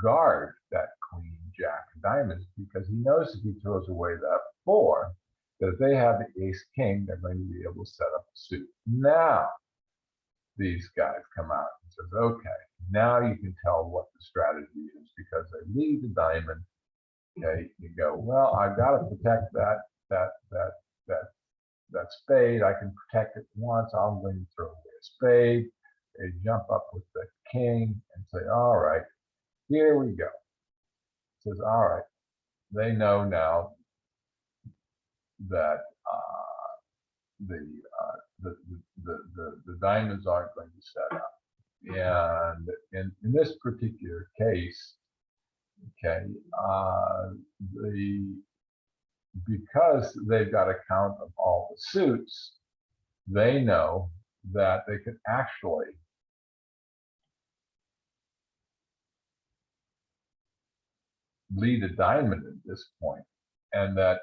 guard that queen, jack, and diamonds, because he knows if he throws away that 4, that if they have the ace king, they're going to be able to set up a suit. Now these guys come out and says, okay, now you can tell what the strategy is, because they lead the diamond. Okay, you go, well, I've got to protect that spade. I can protect it once. I'm going to throw away a spade. They jump up with the king and say, all right, here we go. It says, all right, they know now that the diamonds aren't going to set up. And in this particular case, okay, because they've got a count of all the suits, they know that they could actually lead a diamond at this point, and that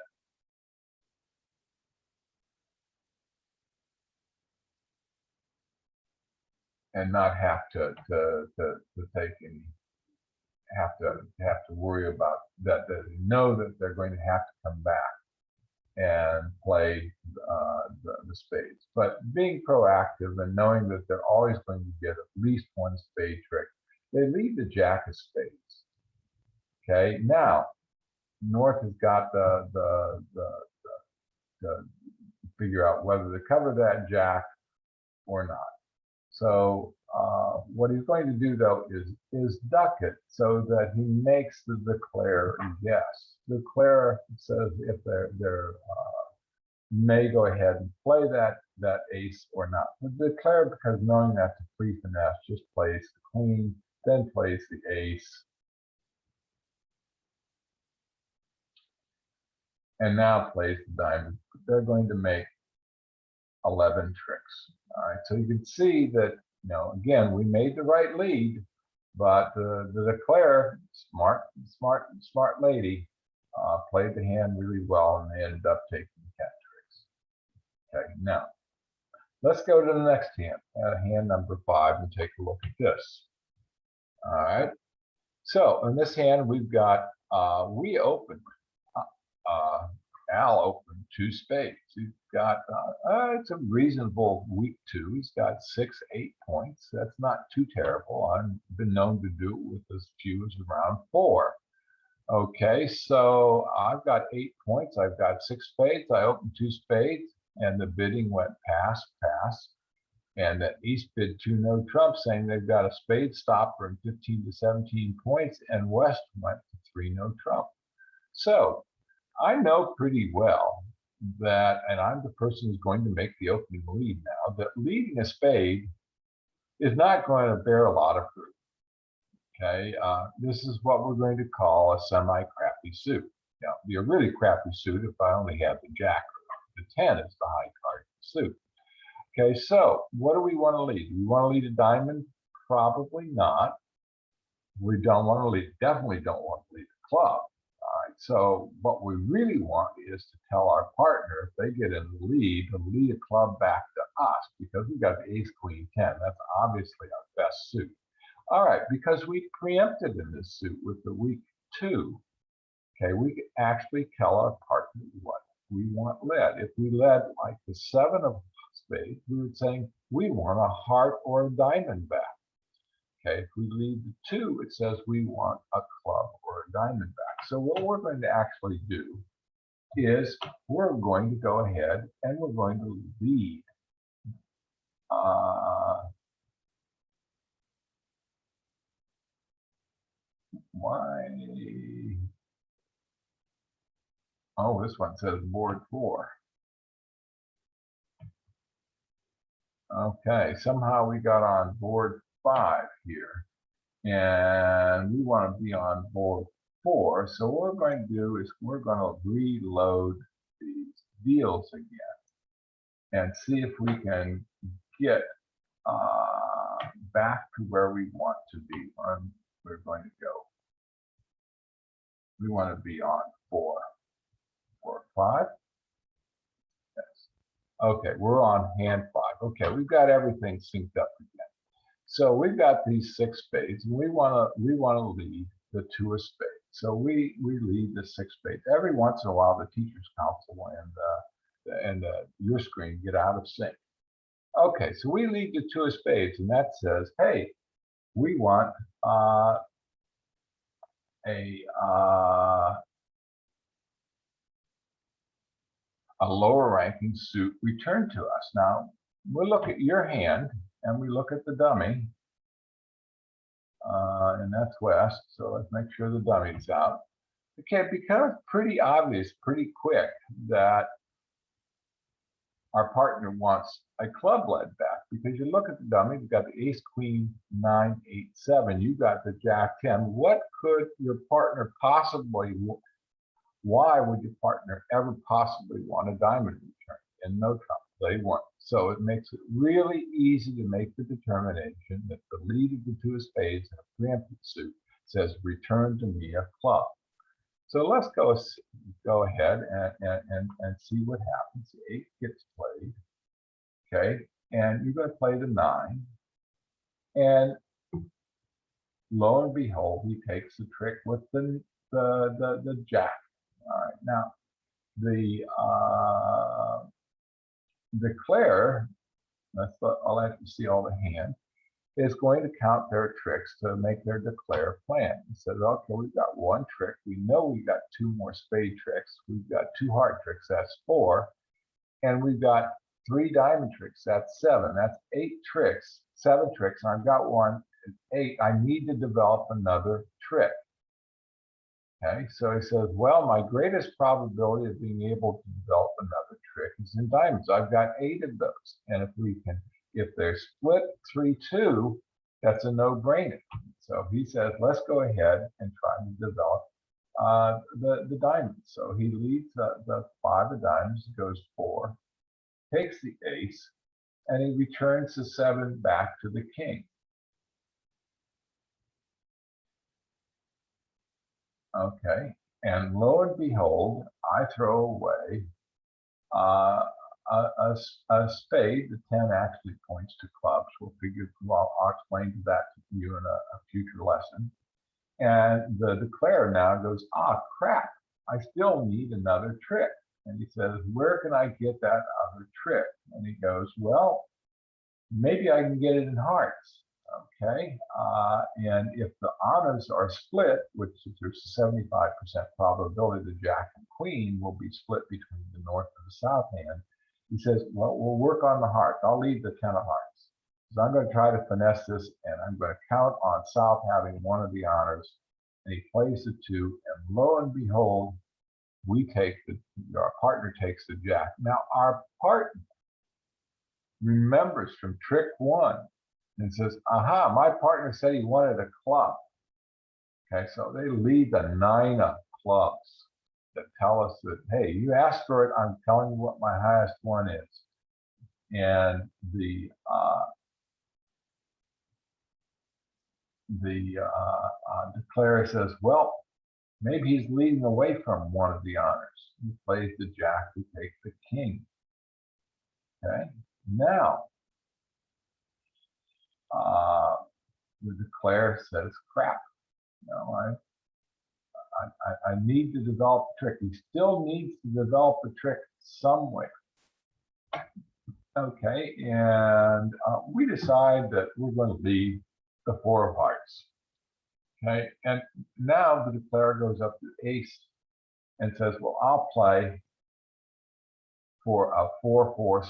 and not have to take any have to worry about that. They know that they're going to have to come back and play the spades. But being proactive and knowing that they're always going to get at least 1 spade trick, they lead the jack of spades. Okay, now North has got the figure out whether to cover that jack or not. So what he's going to do, though, is duck it so that he makes the declare guess. The declare says if they're may go ahead and play that ace or not. The declare, because knowing that's a free finesse, just plays the queen, then plays the ace, and now plays the diamond. They're going to make 11 tricks. All right, so you can see that, again, we made the right lead, but the declare, smart lady, played the hand really well, and they ended up taking the cat tricks. Okay, now let's go to the next hand, hand number 5, and take a look at this. All right, so in this hand we've got we opened. Al opened 2 spades. He's got it's a reasonable week 2. He's got 6, 8 points. That's not too terrible. I've been known to do it with as few as around 4. Okay, so I've got 8 points. I've got 6 spades. I opened 2 spades, and the bidding went pass, pass. And the East bid 2 no trump, saying they've got a spade stopper and 15 to 17 points, and West went to 3 no trump. So I know pretty well that, and I'm the person who's going to make the opening lead now, that leading a spade is not going to bear a lot of fruit. Okay, this is what we're going to call a semi-crappy suit. Now, it'd be a really crappy suit if I only had the jack. The 10 is the high card of the suit. Okay, so what do we want to lead? Do we want to lead a diamond? Probably not. We don't want to lead, definitely don't want to lead the club. All right. So what we really want is to tell our partner if they get in the lead to lead a club back to us because we got the ace, queen, 10. That's obviously our best suit. All right, because we preempted in this suit with the weak 2. Okay, we can actually tell our partner what we want led. If we led like the 7 of spades, we would say we want a heart or a diamond back. Okay, if we lead the 2, it says we want a club or a diamond back. So what we're going to actually do is we're going to go ahead and we're going to lead oh, this one says board 4. Okay, somehow we got on board 5 here, and we want to be on board 4. So what we're going to do is we're going to reload these deals again and see if we can get back to where we want to be. We're going to go. We want to be on 4, 5. Yes. Okay, we're on hand 5. Okay, we've got everything synced up again. So we've got these 6 spades, and we want to lead the 2 of spades. So we lead the 6 spades. Every once in a while, the teacher's council and your screen get out of sync. Okay, so we lead the 2 of spades, and that says, hey, we want a lower ranking suit returned to us. Now, we'll look at your hand, and we look at the dummy, and that's West, so let's make sure the dummy's out. It can become pretty obvious pretty quick that our partner wants a club led back because you look at the dummy, you've got the ace, queen, 9, 8, 7. You got the jack 10. What could your partner possibly, why would your partner ever possibly want a diamond return? In no trouble, they want. So it makes it really easy to make the determination that the lead of the 2 of spades in a preempted suit says return to me a club. So let's go ahead and see what happens. The 8 gets played, okay, and you're going to play the 9, and lo and behold, he takes the trick with the jack. All right, now the declare. I'll let you see all the hand. Is going to count their tricks to make their declare plan. He says, okay, we've got 1 trick. We know we've got 2 more spade tricks. We've got 2 heart tricks. That's 4. And we've got 3 diamond tricks. That's 7. That's 8 tricks, 7 tricks. And I've got 1, 8. I need to develop another trick. Okay, so he says, well, my greatest probability of being able to develop another trick is in diamonds. I've got 8 of those. And if they're split 3-2, that's a no-brainer. So he says, let's go ahead and try to develop the diamonds. So he leads the 5 of diamonds, goes 4, takes the ace, and he returns the 7 back to the king. Okay, and lo and behold, I throw away a spade. The 10 actually points to clubs. I'll explain that to you in a future lesson. And the declare now goes, crap, I still need another trick. And he says, where can I get that other trick? And he goes, well, maybe I can get it in hearts. Okay, and if the honors are split, which there's a 75% probability the jack and queen will be split between the north and the south hand, he says, well, we'll work on the hearts. I'll leave the 10 of hearts. So I'm going to try to finesse this, and I'm going to count on south having 1 of the honors. And he plays the 2, and lo and behold, our partner takes the jack. Now, our partner remembers from trick 1 and says, aha, my partner said he wanted a club. Okay, so they lead the 9 of clubs that tell us that, hey, you asked for it, I'm telling you what my highest one is. And the declarer says, well, maybe he's leading away from one of the honors. He plays the jack, who takes the king. Okay, now the declarer says, crap. No, I need to develop a trick. He still needs to develop a trick somewhere. Okay, and we decide that we're going to lead the four of hearts. Okay, and now the declarer goes up to ace and says, well, I'll play for a 4-4 for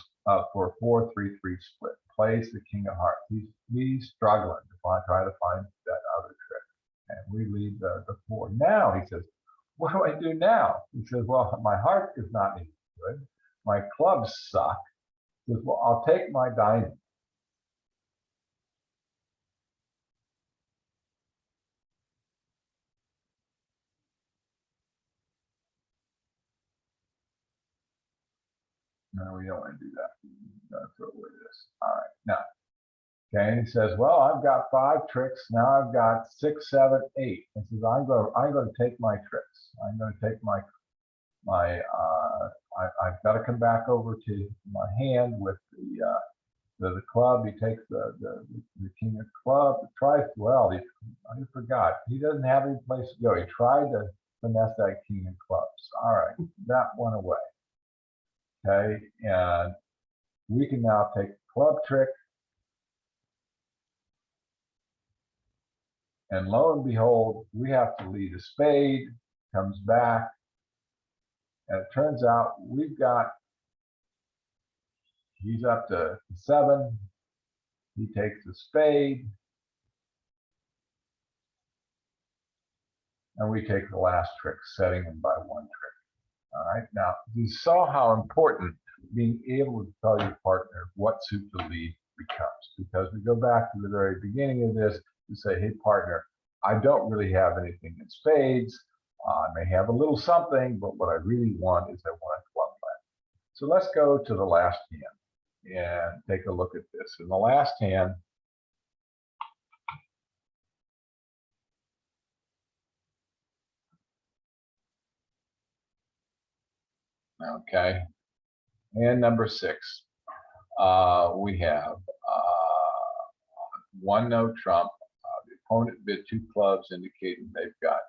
a 4-3-3 split. Plays the king of hearts. He's struggling to try to find that other trick. And we lead the four. Now he says, what do I do now? He says, well, my heart is not any good. My clubs suck. He says, well, I'll take my diamond. No, we don't want to do that. We're going to throw away this. All right. Now, okay, and he says, well, I've got 5 tricks. Now I've got 6, 7, 8. He says, I'm going to take my tricks. I'm going to take I've got to come back over to my hand with the club. He takes the king of clubs. Tries, well, I forgot. He doesn't have any place to go. He tried to finesse that king of clubs. All right, that went away. Okay, and we can now take the club trick. And lo and behold, we have to lead a spade, comes back, and it turns out he's up to 7, he takes the spade, and we take the last trick, setting him by 1 trick. All right, now you saw how important being able to tell your partner what suit to lead becomes, because we go back to the very beginning of this to say, hey partner, I don't really have anything in spades. I may have a little something, but what I really want is I want a club left. So let's go to the last hand and take a look at this. In the last hand, okay, and number 6, we have 1 no trump. The opponent bid 2 clubs, indicating they've got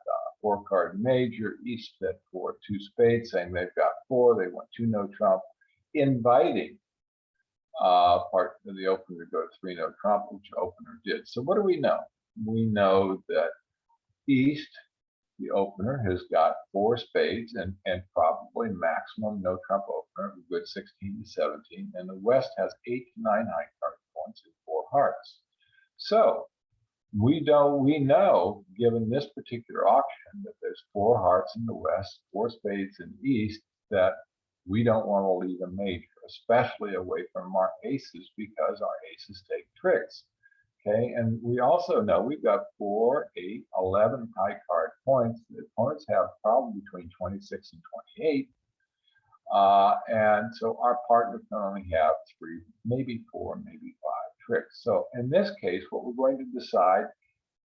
4-card major. East bet 4, 2 spades, saying they've got 4. They want 2 no trump, inviting part of the opener to go to 3 no trump, which opener did. So what do we know? We know that East, the opener, has got 4 spades and probably maximum no trump opener, a good 16 to 17, and the West has 8 to 9 high card points and 4 hearts. So we know, given this particular auction, that there's 4 hearts in the West, 4 spades in the East, that we don't want to leave a major, especially away from our aces, because our aces take tricks. Okay, and we also know we've got 4, 8, 11 high card points. The opponents have probably between 26 and 28. And so our partner can only have 3, maybe 4, maybe 5 tricks. So in this case, what we're going to decide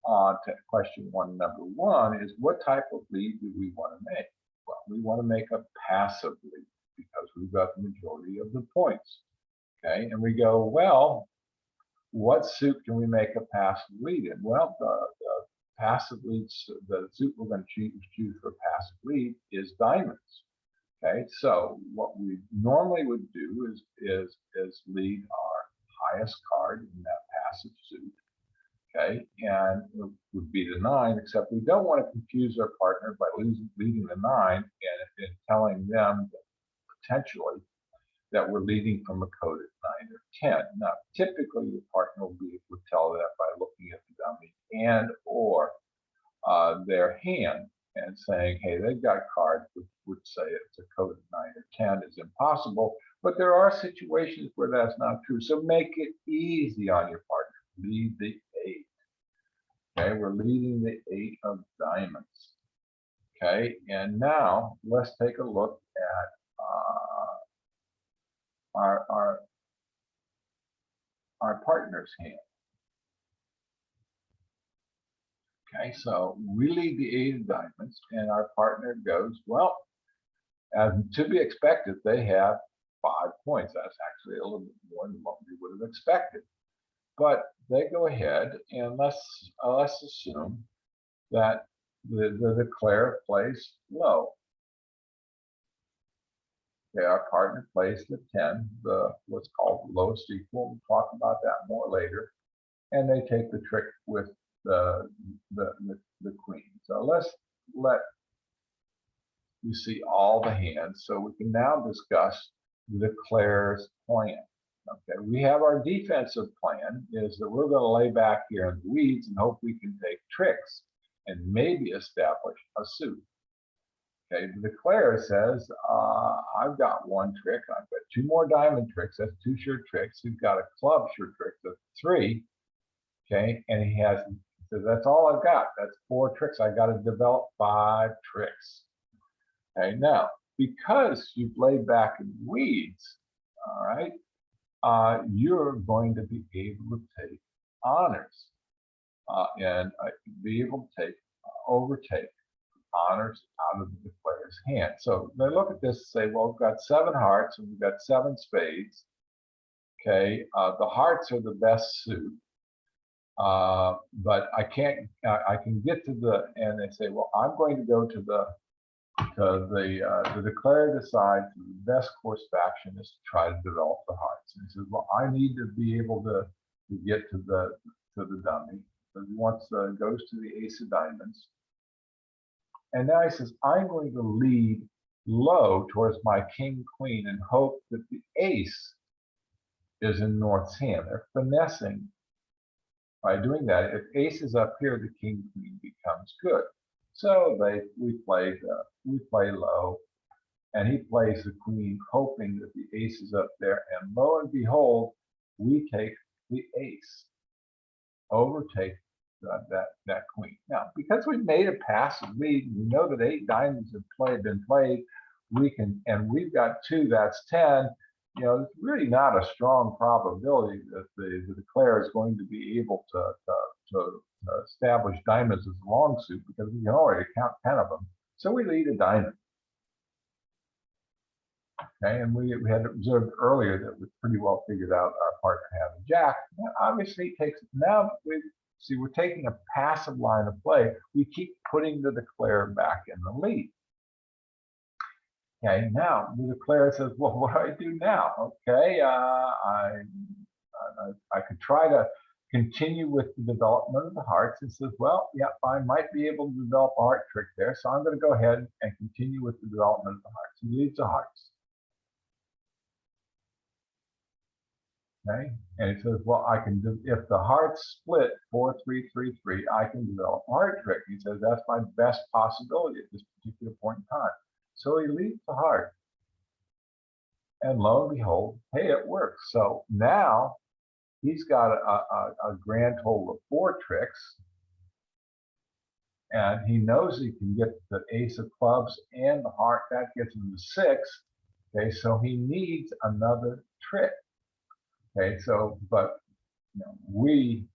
on to question number 1 is, what type of lead do we want to make? Well, we want to make a passive lead because we've got the majority of the points. Okay, and we go, well, what suit can we make a passive lead in? Well, the passive leads, the suit we're going to choose for passive lead is diamonds. Okay, so what we normally would do is lead our highest card in that passive suit. Okay, and it would be the 9, except we don't want to confuse our partner by leading the 9 and telling them that potentially that we're leading from a coded 9 or 10. Now, typically, your partner would tell that by looking at the dummy and or their hand and saying, hey, they've got cards which would say it's a coded 9 or 10 is impossible. But there are situations where that's not true. So make it easy on your partner. Lead the 8. Okay, we're leading the 8 of diamonds. Okay, and now let's take a look at our partner's hand. Okay, so we lead the 8 of diamonds, and our partner goes, well, as to be expected, they have 5 points. That's actually a little bit more than what we would have expected. But they go ahead, and let's assume that the declare plays low. Okay, our partner plays the 10, the what's called the lowest equal. We'll talk about that more later. And they take the trick with the queen. So let's let you see all the hands, so we can now discuss the declare's plan. Okay, we have our defensive plan is that we're going to lay back here in the weeds and hope we can take tricks and maybe establish a suit. Okay, the declare says, I've got 1 trick, I've got 2 more diamond tricks, that's 2 sure tricks. He's got a club sure trick, that's 3. Okay, and he says, that's all I've got. That's 4 tricks. I got to develop 5 tricks. Okay, now, because you've laid back in the weeds, all right, you're going to be able to take honors and be able to overtake honors out of the declarer's hand. So they look at this and say, well, we've got 7 hearts and we've got 7 spades. Okay, the hearts are the best suit. But I can't, I can get to the, and they say, well, I'm going to go to the declarer decides the best course of action is to try to develop the hearts. And he says, well, I need to be able to get to the dummy. So he goes to the ace of diamonds. And now he says, I'm going to lead low towards my king, queen, and hope that the ace is in North's hand. They're finessing. By doing that, if ace is up here, the king queen becomes good. So we play low, and he plays the queen, hoping that the ace is up there. And lo and behold, we take the ace, overtake that queen. Now, because we made a passive lead, we know that 8 diamonds have been played. And we've got 2. That's 10. You know, it's really not a strong probability that the declarer is going to be able to establish diamonds as a long suit, because we can already count 10 of them. So we lead a diamond. Okay, and we had observed earlier that we pretty well figured out our partner had a jack. And obviously, now we're taking a passive line of play. We keep putting the declarer back in the lead. Okay, now the declarer says, well, what do I do now? Okay, I could try to continue with the development of the hearts. And says, well, yeah, I might be able to develop a heart trick there. So I'm going to go ahead and continue with the development of the hearts. He leads the hearts. Okay, and he says, well, I can do, if the hearts split 4, 3, 3, 3, I can develop a heart trick. He says, that's my best possibility at this particular point in time. So he leads the heart. And lo and behold, hey, it works. So now he's got a grand total of 4 tricks. And he knows he can get the ace of clubs and the heart. That gets him to 6. Okay, so he needs another trick. Okay, so, but you know, we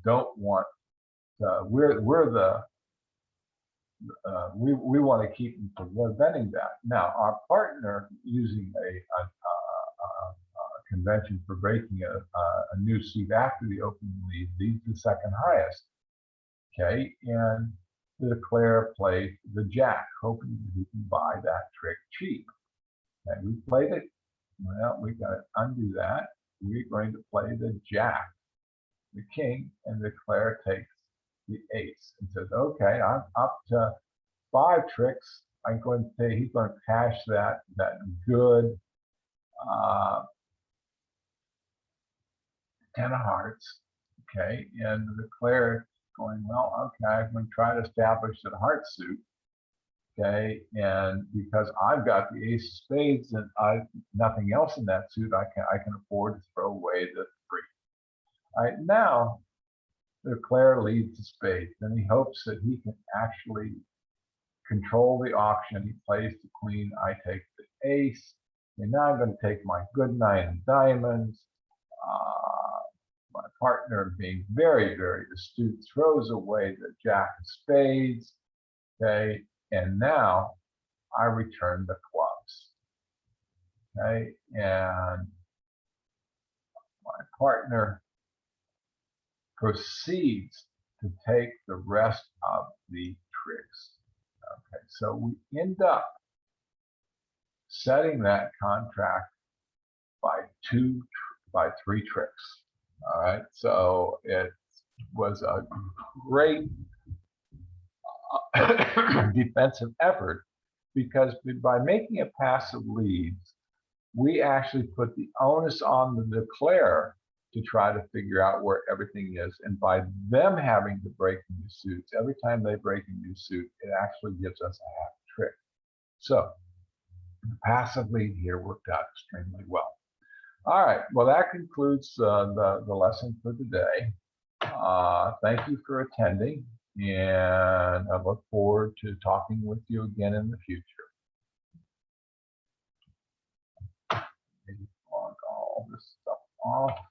don't want we want to keep from preventing that. Now, our partner, using a convention for breaking a new suit after the opening lead, leads the second highest. Okay, and the declarer played the jack, hoping that he can buy that trick cheap. Okay, we played it. Well, we got to undo that. We're going to play the jack, the king, and the declarer takes the ace and says, okay, I'm up to 5 tricks. I'm going to say he's going to cash that good 10 of hearts. Okay, and the declarer going, well, okay, I'm going to try to establish the heart suit. Okay, and because I've got the ace of spades and nothing else in that suit, I can afford to throw away the 3. All right, now the declarer leads the spades, and he hopes that he can actually control the auction. He plays the queen, I take the ace, and now I'm going to take my good 9 of diamonds. I partner, being very, very astute, throws away the jack of spades. Okay, and now I return the clubs. Okay, and my partner proceeds to take the rest of the tricks. Okay, so we end up setting that contract by three tricks. All right, so it was a great defensive effort because by making a passive lead, we actually put the onus on the declarer to try to figure out where everything is. And by them having to break new suits, every time they break a new suit, it actually gives us a half trick. So the passive lead here worked out extremely well. All right, well, that concludes the lesson for today. Thank you for attending, and I look forward to talking with you again in the future. Maybe log all this stuff off.